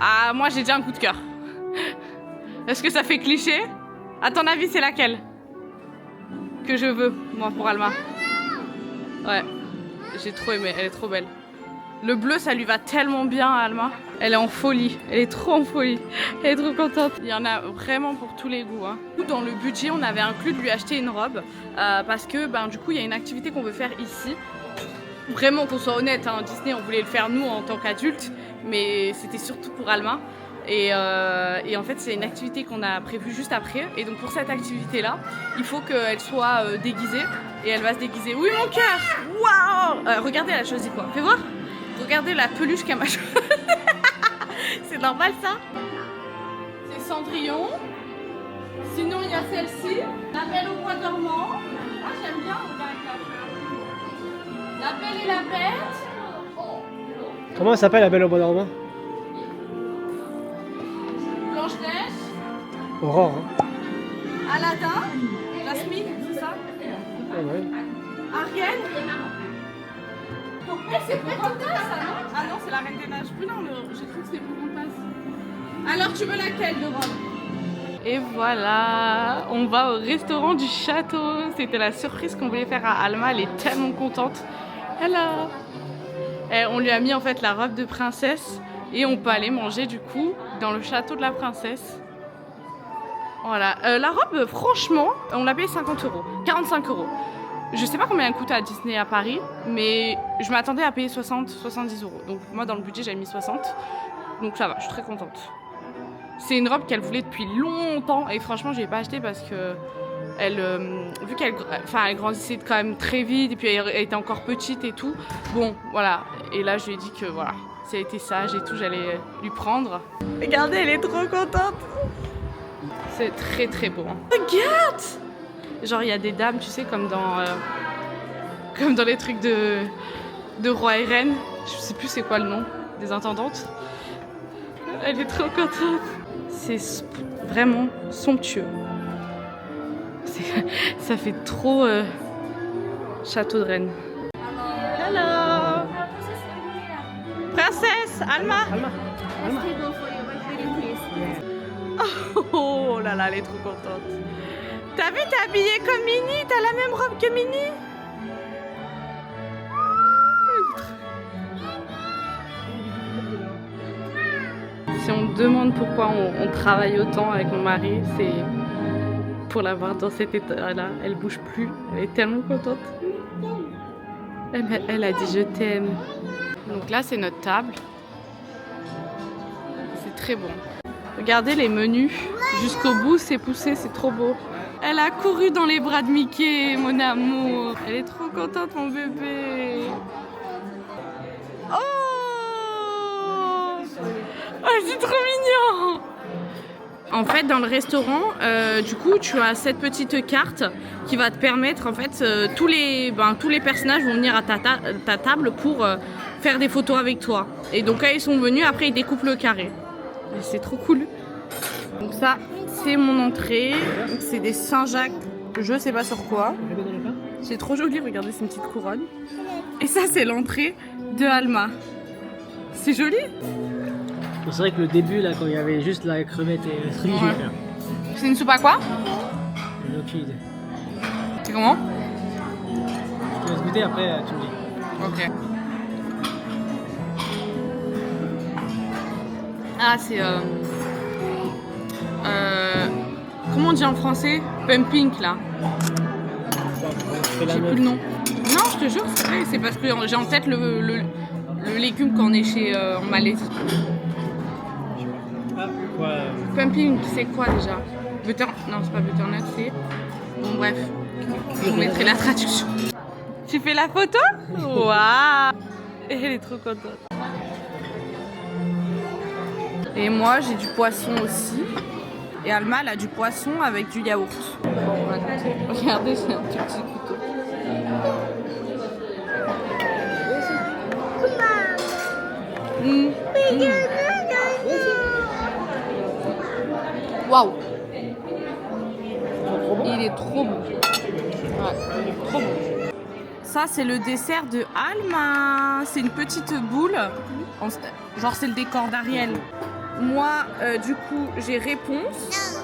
Ah, moi j'ai déjà un coup de cœur. Est-ce que ça fait cliché? À ton avis, c'est laquelle que je veux, moi, pour Alma? Ouais, j'ai trop aimé, elle est trop belle. Le bleu, ça lui va tellement bien à Alma. Elle est en folie, elle est trop en folie. Elle est trop contente. Il y en a vraiment pour tous les goûts. Hein. Dans le budget, on avait inclus de lui acheter une robe parce que du coup, il y a une activité qu'on veut faire ici. Vraiment qu'on soit honnête, hein, Disney, on voulait le faire nous en tant qu'adultes, mais c'était surtout pour Alma. Et en fait, c'est une activité qu'on a prévue juste après. Et donc pour cette activité-là, il faut qu'elle soit déguisée. Et elle va se déguiser. Oui, mon cœur! Waouh! Regardez, elle a choisi quoi? Fais voir! Regardez la peluche qu'elle m'a choisi. C'est normal ça? C'est Cendrillon. Sinon, il y a celle-ci. La Belle au bois dormant. Ah, j'aime bien, regarde la Belle et la Bête. Comment elle s'appelle la Belle au bois dormant? Blanche-Neige. Aurore. Hein. Aladdin. Jasmine, c'est ça? Ouais. Ariel. C'est Pocahontas, ça, non? Ah non, c'est la Reine des Neiges. Oui, non, j'ai cru que c'était Pocahontas. Alors, tu veux laquelle de robe? Et voilà, on va au restaurant du château. C'était la surprise qu'on voulait faire à Alma, elle est tellement contente. Hello. Et on lui a mis en fait la robe de princesse et on peut aller manger du coup dans le château de la princesse. Voilà, la robe franchement, on l'a payé 50 €, 45 €. Je sais pas combien elle coûte à Disney à Paris, mais je m'attendais à payer 60, 70 €. Donc moi dans le budget j'avais mis 60, donc ça va, je suis très contente. C'est une robe qu'elle voulait depuis longtemps et franchement je l'ai pas achetée parce que elle, vu qu'elle grandissait quand même très vite et puis elle était encore petite et tout. Bon voilà, et là je lui ai dit que voilà, si elle était sage et tout, j'allais lui prendre. Regardez, elle est trop contente. C'est très très beau. Hein. Regarde! Genre il y a des dames, tu sais, comme dans les trucs de roi et reine. Je sais plus c'est quoi le nom, des intendantes. Elle est trop contente. C'est vraiment somptueux. Ça fait trop château de reine. Hello! Princesse, Alma! Alma. Oh là là, elle est trop contente. T'as vu, t'es habillée comme Minnie? T'as la même robe que Minnie? Si on me demande pourquoi on travaille autant avec mon mari, c'est pour la voir dans cet état-là. Elle bouge plus, elle est tellement contente. Elle a dit je t'aime. Donc là, c'est notre table. C'est très bon. Regardez les menus. Jusqu'au bout, c'est poussé, c'est trop beau. Elle a couru dans les bras de Mickey, mon amour. Elle est trop contente, mon bébé. Oh! Oh, c'est trop mignon! En fait, dans le restaurant, du coup, tu as cette petite carte qui va te permettre, en fait, tous les personnages vont venir à ta table pour faire des photos avec toi. Et donc, quand ils sont venus, après, ils découpent le carré. C'est trop cool. Donc ça, c'est mon entrée. C'est des Saint-Jacques, je sais pas sur quoi. C'est trop joli, regardez, c'est une petite couronne. Et ça, c'est l'entrée de Alma. C'est joli. C'est vrai que le début, là, quand il y avait juste la crevette et le truc, Ouais. C'est une soupe à quoi? j'ai aucune idée. C'est comment? Je te laisse goûter, après tu me dis. Ok. Ah, c'est comment on dit en français? Pumping là. J'ai plus le nom. Non, je te jure, c'est vrai. C'est parce que j'ai en tête le légume quand on est en Malaisie. Ah, ouais. Pumping, c'est quoi déjà? Non, c'est pas butternut, c'est... Bon, bref. Je vous mettrai la traduction. Tu fais la photo? Waouh! Elle est trop contente. Et moi, j'ai du poisson aussi. Et Alma, elle a du poisson avec du yaourt. Regardez, j'ai un tout petit couteau. Waouh! Il est trop bon. Ouais, trop bon. Ça, c'est le dessert de Alma. C'est une petite boule. Genre, c'est le décor d'Ariel. Moi, du coup, j'ai réponse.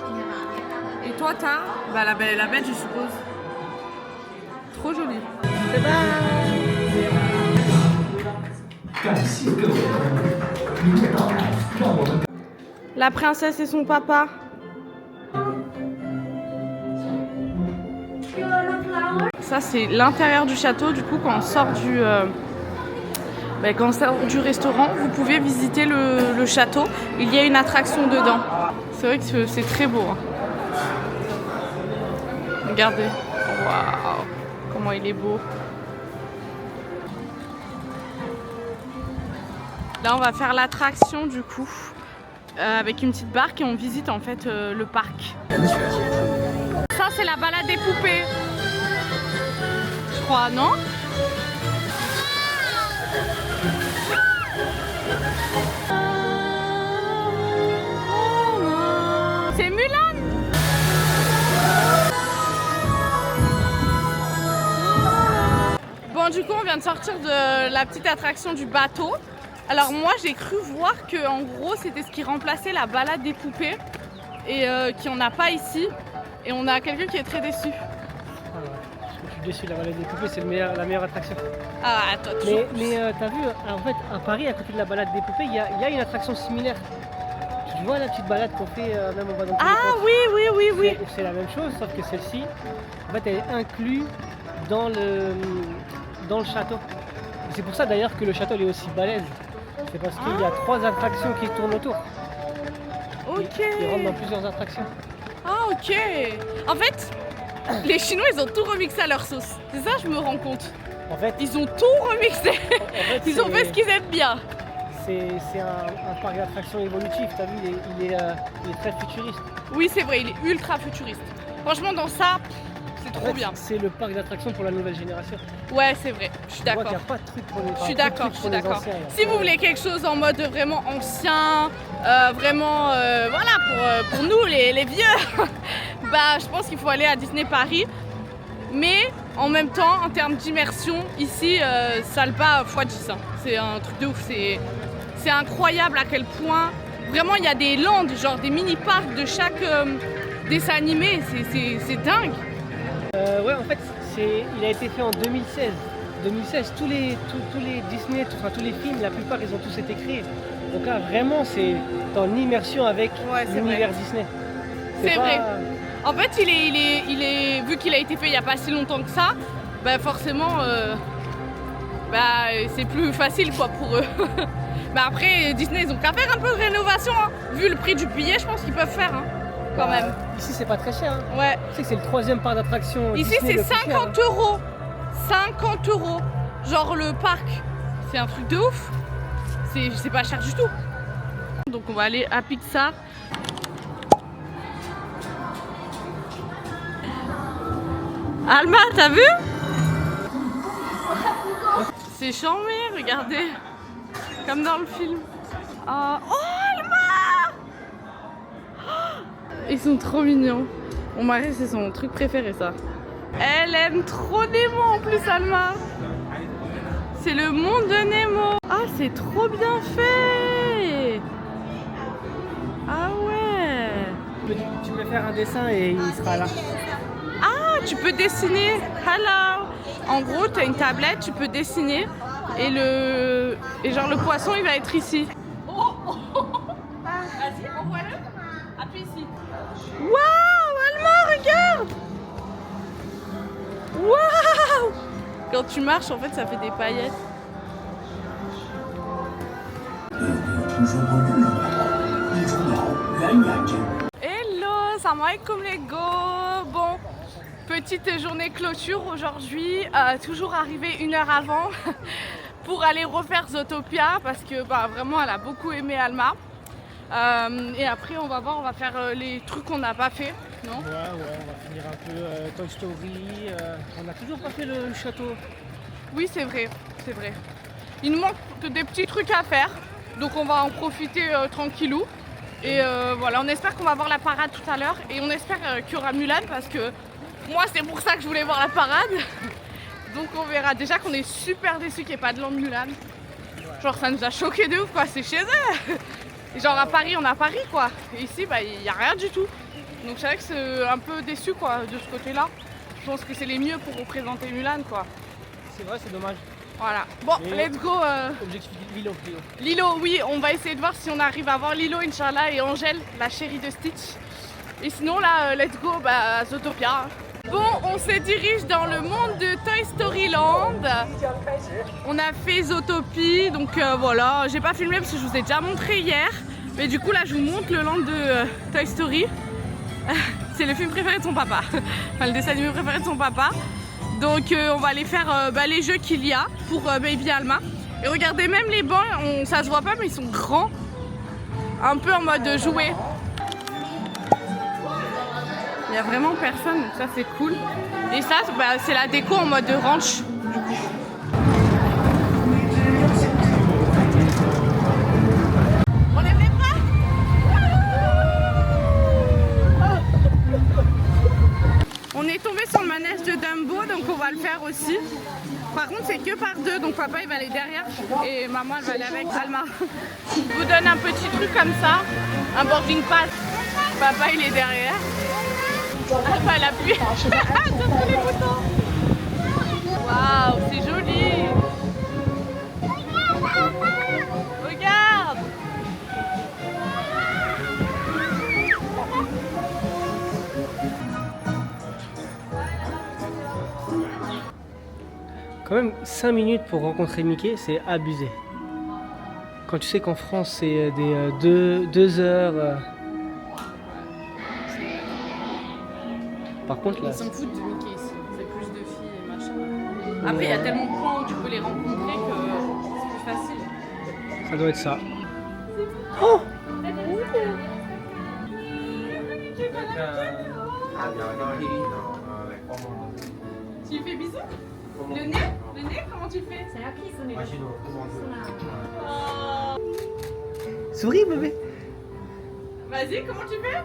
Et toi, t'as la Belle et la Bête, je suppose. Trop joli. Bye bye. La princesse et son papa. Ça, c'est l'intérieur du château. Du coup, quand on sort du restaurant, vous pouvez visiter le château. Il y a une attraction dedans. C'est vrai que c'est très beau. Hein. Regardez. Waouh, comment il est beau. Là, on va faire l'attraction du coup, avec une petite barque et on visite en fait le parc. Ça, c'est la balade des poupées. Je crois, non? C'est Mulan! Bon, du coup, on vient de sortir de la petite attraction du bateau. Alors moi, j'ai cru voir que en gros, c'était ce qui remplaçait la balade des poupées. et qu'il n'y en a pas ici. Et on a quelqu'un qui est très déçu. Ah ouais, je suis déçu, la balade des poupées, c'est la meilleure attraction. Ah, toi, toujours. Mais t'as vu, en fait, à Paris, à côté de la balade des poupées, il y a une attraction similaire. Tu vois la petite balade qu'on fait, même on va dans tous les Ah coins. oui. C'est la même chose, sauf que celle-ci, en fait, elle est inclue dans le château. Et c'est pour ça d'ailleurs que le château il est aussi balèze. C'est parce qu'il y a 3 attractions qui tournent autour. Ok. Qui rentrent dans plusieurs attractions. Ah ok. En fait, les Chinois ils ont tout remixé à leur sauce. C'est ça je me rends compte. En fait, Ils ont tout remixé. Ils ont fait ce qu'ils aiment bien. c'est un parc d'attractions évolutif, t'as vu, il est très futuriste. Oui c'est vrai, il est ultra futuriste. Franchement dans ça, c'est trop En fait, bien. C'est le parc d'attractions pour la nouvelle génération. Ouais c'est vrai, je suis Tu vois d'accord. qu'il n'y a pas de truc pour les Je suis d'accord, je suis d'accord. anciens, là. Si vous voulez quelque chose en mode vraiment ancien, vraiment voilà pour nous les vieux, bah je pense qu'il faut aller à Disney Paris. Mais en même temps, en termes d'immersion, ici ça le bat x10. Hein. C'est un truc de ouf, c'est incroyable à quel point vraiment il y a des landes, genre des mini-parcs de chaque dessin animé, c'est dingue. Ouais, en fait, il a été fait en 2016. 2016, tous les Disney, tous les films, la plupart, ils ont tous été créés. Donc là, vraiment, c'est dans l'immersion avec l'univers Disney. C'est vrai. En fait, il est vu qu'il a été fait il n'y a pas si longtemps que ça, bah forcément, c'est plus facile quoi pour eux. Bah après, Disney, ils ont qu'à faire un peu de rénovation. Hein. Vu le prix du billet, je pense qu'ils peuvent faire. Hein. Quand même. Ici, c'est pas très cher. Hein. Ouais. Tu sais que c'est le 3e parc d'attraction. Ici, Disney c'est 50 €. 50 €. Genre le parc, c'est un truc de ouf. C'est pas cher du tout. Donc, on va aller à Pixar. Alma, t'as vu? C'est charmé, regardez. Comme dans le film. Oh, Alma! Ils sont trop mignons. Mon mari, c'est son truc préféré, ça. Elle aime trop Nemo en plus, Alma. C'est le monde de Nemo. Ah, c'est trop bien fait. Ah ouais. Tu peux faire un dessin et il sera là. Ah, tu peux dessiner. Hello. En gros, tu as une tablette, tu peux dessiner et genre le poisson, il va être ici. Vas-y, envoie-le. Appuie ici. Waouh, Alma, regarde. Waouh. Quand tu marches, en fait, ça fait des paillettes. Hello, salam alaikum les go. Bon, petite journée clôture aujourd'hui. Toujours arrivé 1 heure avant pour aller refaire Zootopia parce que vraiment, elle a beaucoup aimé Alma. Et après, on va voir, on va faire les trucs qu'on n'a pas fait, non? Ouais, on va finir un peu Toy Story. On n'a toujours pas fait le château. Oui, c'est vrai, c'est vrai. Il nous manque des petits trucs à faire, donc on va en profiter tranquillou. Et voilà, on espère qu'on va voir la parade tout à l'heure et on espère qu'il y aura Mulan parce que moi, c'est pour ça que je voulais voir la parade. Donc on verra. Déjà qu'on est super déçus qu'il n'y ait pas de land Mulan. Genre, ça nous a choqué de ouf, quoi. C'est chez eux. Genre à Paris, on a Paris quoi. Et ici, il n'y a rien du tout. Donc c'est vrai que c'est un peu déçu quoi de ce côté-là. Je pense que c'est les mieux pour représenter Mulan quoi. C'est vrai, c'est dommage. Voilà. Bon, Et let's go. Objectif Lilo. Lilo, oui, on va essayer de voir si on arrive à voir Lilo, Inch'Allah, et Angèle, la chérie de Stitch. Et sinon là, let's go, Zootopia. Bon, on se dirige dans le monde de Toy Story Land. On a fait Zootopie, donc voilà. J'ai pas filmé parce que je vous ai déjà montré hier. Mais du coup là, je vous montre le land de Toy Story. C'est le film préféré de son papa. Enfin, le dessin animé préféré de son papa. Donc on va aller faire les jeux qu'il y a pour Baby Alma. Et regardez, même les bancs, ça se voit pas mais ils sont grands. Un peu en mode jouet. Il n'y a vraiment personne, donc ça c'est cool. Et ça, c'est la déco en mode ranch. On lève les bras. On est tombé sur le manège de Dumbo, donc on va le faire aussi. Par contre, c'est que par deux, donc papa il va aller derrière et maman elle va aller avec Alma. Je vous donne un petit truc comme ça, un boarding pass. Papa il est derrière. Alma elle appuie sur tous les boutons. Waouh, c'est joli. Regarde. Quand même 5 minutes pour rencontrer Mickey, c'est abusé. Quand tu sais qu'en France c'est des 2 heures. Par contre là. Ils s'en foutent de Mickey ici, c'est plus de filles et machin. Après il y a tellement de points où tu peux les rencontrer que c'est plus facile. Ça doit être ça. Oh! Tu lui fais bisous? Le nez? Le nez, comment tu fais? Oh. Souris bébé! Vas-y, comment tu fais?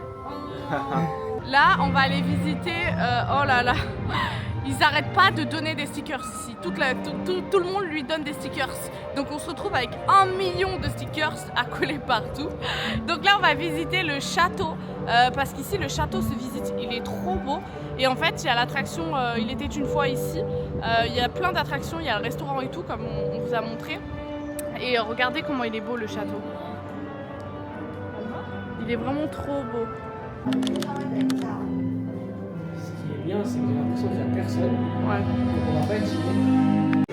Là, on va aller visiter. Oh là là! Ils n'arrêtent pas de donner des stickers ici. Tout le monde lui donne des stickers. Donc on se retrouve avec 1 million de stickers à coller partout. Donc là, on va visiter le château. Parce qu'ici, le château se visite. Il est trop beau. Et en fait, il y a l'attraction Il était une fois ici. Il y a plein d'attractions. Il y a le restaurant et tout, comme on vous a montré. Et regardez comment il est beau, le château. Il est vraiment trop beau. Ce qui est bien, c'est que j'ai l'impression qu'il n'y a personne. Ouais. Donc on va pas être gêné.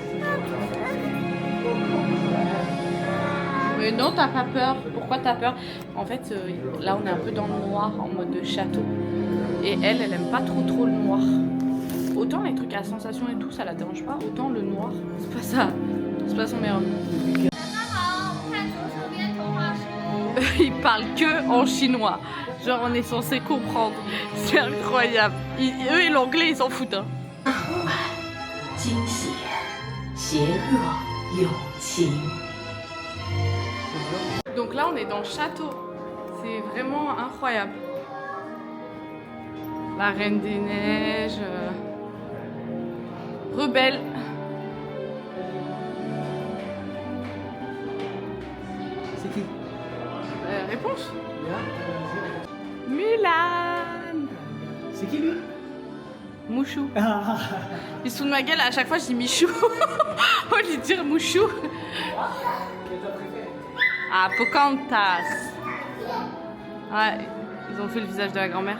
Mais non, t'as pas peur. Pourquoi t'as peur? En fait, là, on est un peu dans le noir, en mode château. Et elle aime pas trop le noir. Autant les trucs à sensation et tout, ça la dérange pas. Autant le noir, c'est pas ça. C'est pas son meilleur. Ils parlent que en chinois. Genre, on est censé comprendre. C'est incroyable. Eux et l'anglais, ils s'en foutent. Hein. Donc là, on est dans le château. C'est vraiment incroyable. La Reine des Neiges. Rebelle. C'est qui? Réponse? Mulan. C'est qui lui? Mouchou. Il se fout de ma gueule, à chaque fois je dis Michou. Au lieu de dire Mouchou. Ah, Pocahontas. Ouais, ils ont fait le visage de la grand-mère.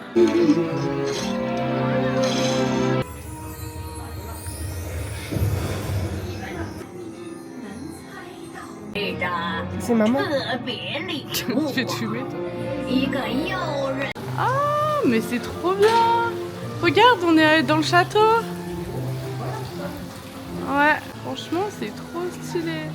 C'est maman. Tu fais fumer toi. Ah, mais c'est trop bien. Regarde, on est dans le château. Ouais, franchement, c'est trop stylé.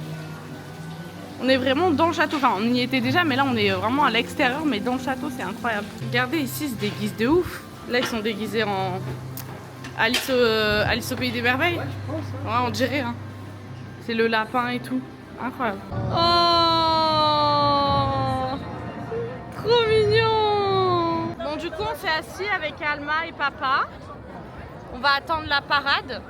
On est vraiment dans le château. Enfin, on y était déjà, mais là, on est vraiment à l'extérieur. Mais dans le château, c'est incroyable. Regardez, ici, ils se déguisent de ouf. Là, ils sont déguisés en Alice au Pays des Merveilles. Ouais, on dirait, hein. C'est le lapin et tout. Incroyable. Oh, trop mignon. Bon, du coup, on s'est assis avec Alma et papa. On va attendre la parade.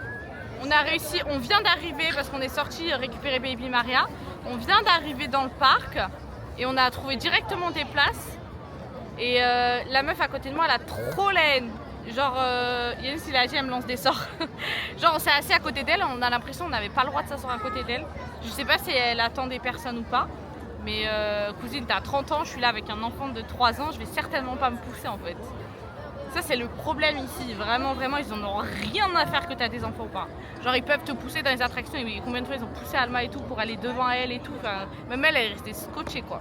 On a réussi, on vient d'arriver parce qu'on est sorti récupérer Baby Maria. On vient d'arriver dans le parc et on a trouvé directement des places. Et la meuf à côté de moi, elle a trop la haine. Genre, Yannis il a dit, elle me lance des sorts. Genre, on s'est assis à côté d'elle, on a l'impression qu'on n'avait pas le droit de s'asseoir à côté d'elle. Je sais pas si elle attend des personnes ou pas. Mais cousine, t'as 30 ans, je suis là avec un enfant de 3 ans, je vais certainement pas me pousser en fait. Ça c'est le problème ici, vraiment, ils en ont rien à faire que t'as des enfants ou pas. Genre ils peuvent te pousser dans les attractions, et combien de fois ils ont poussé Alma et tout pour aller devant elle et tout, enfin, même elle est restée scotchée quoi.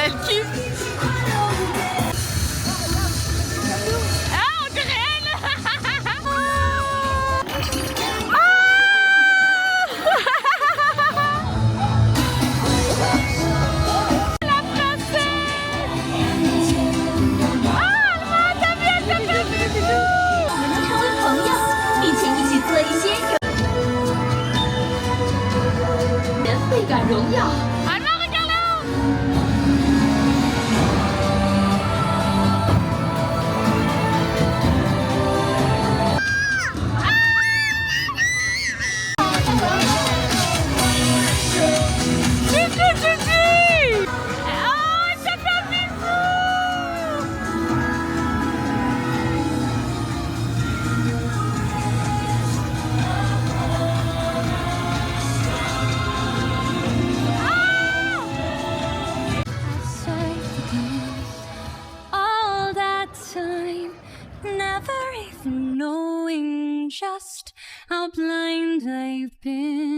Elle kiffe. pin.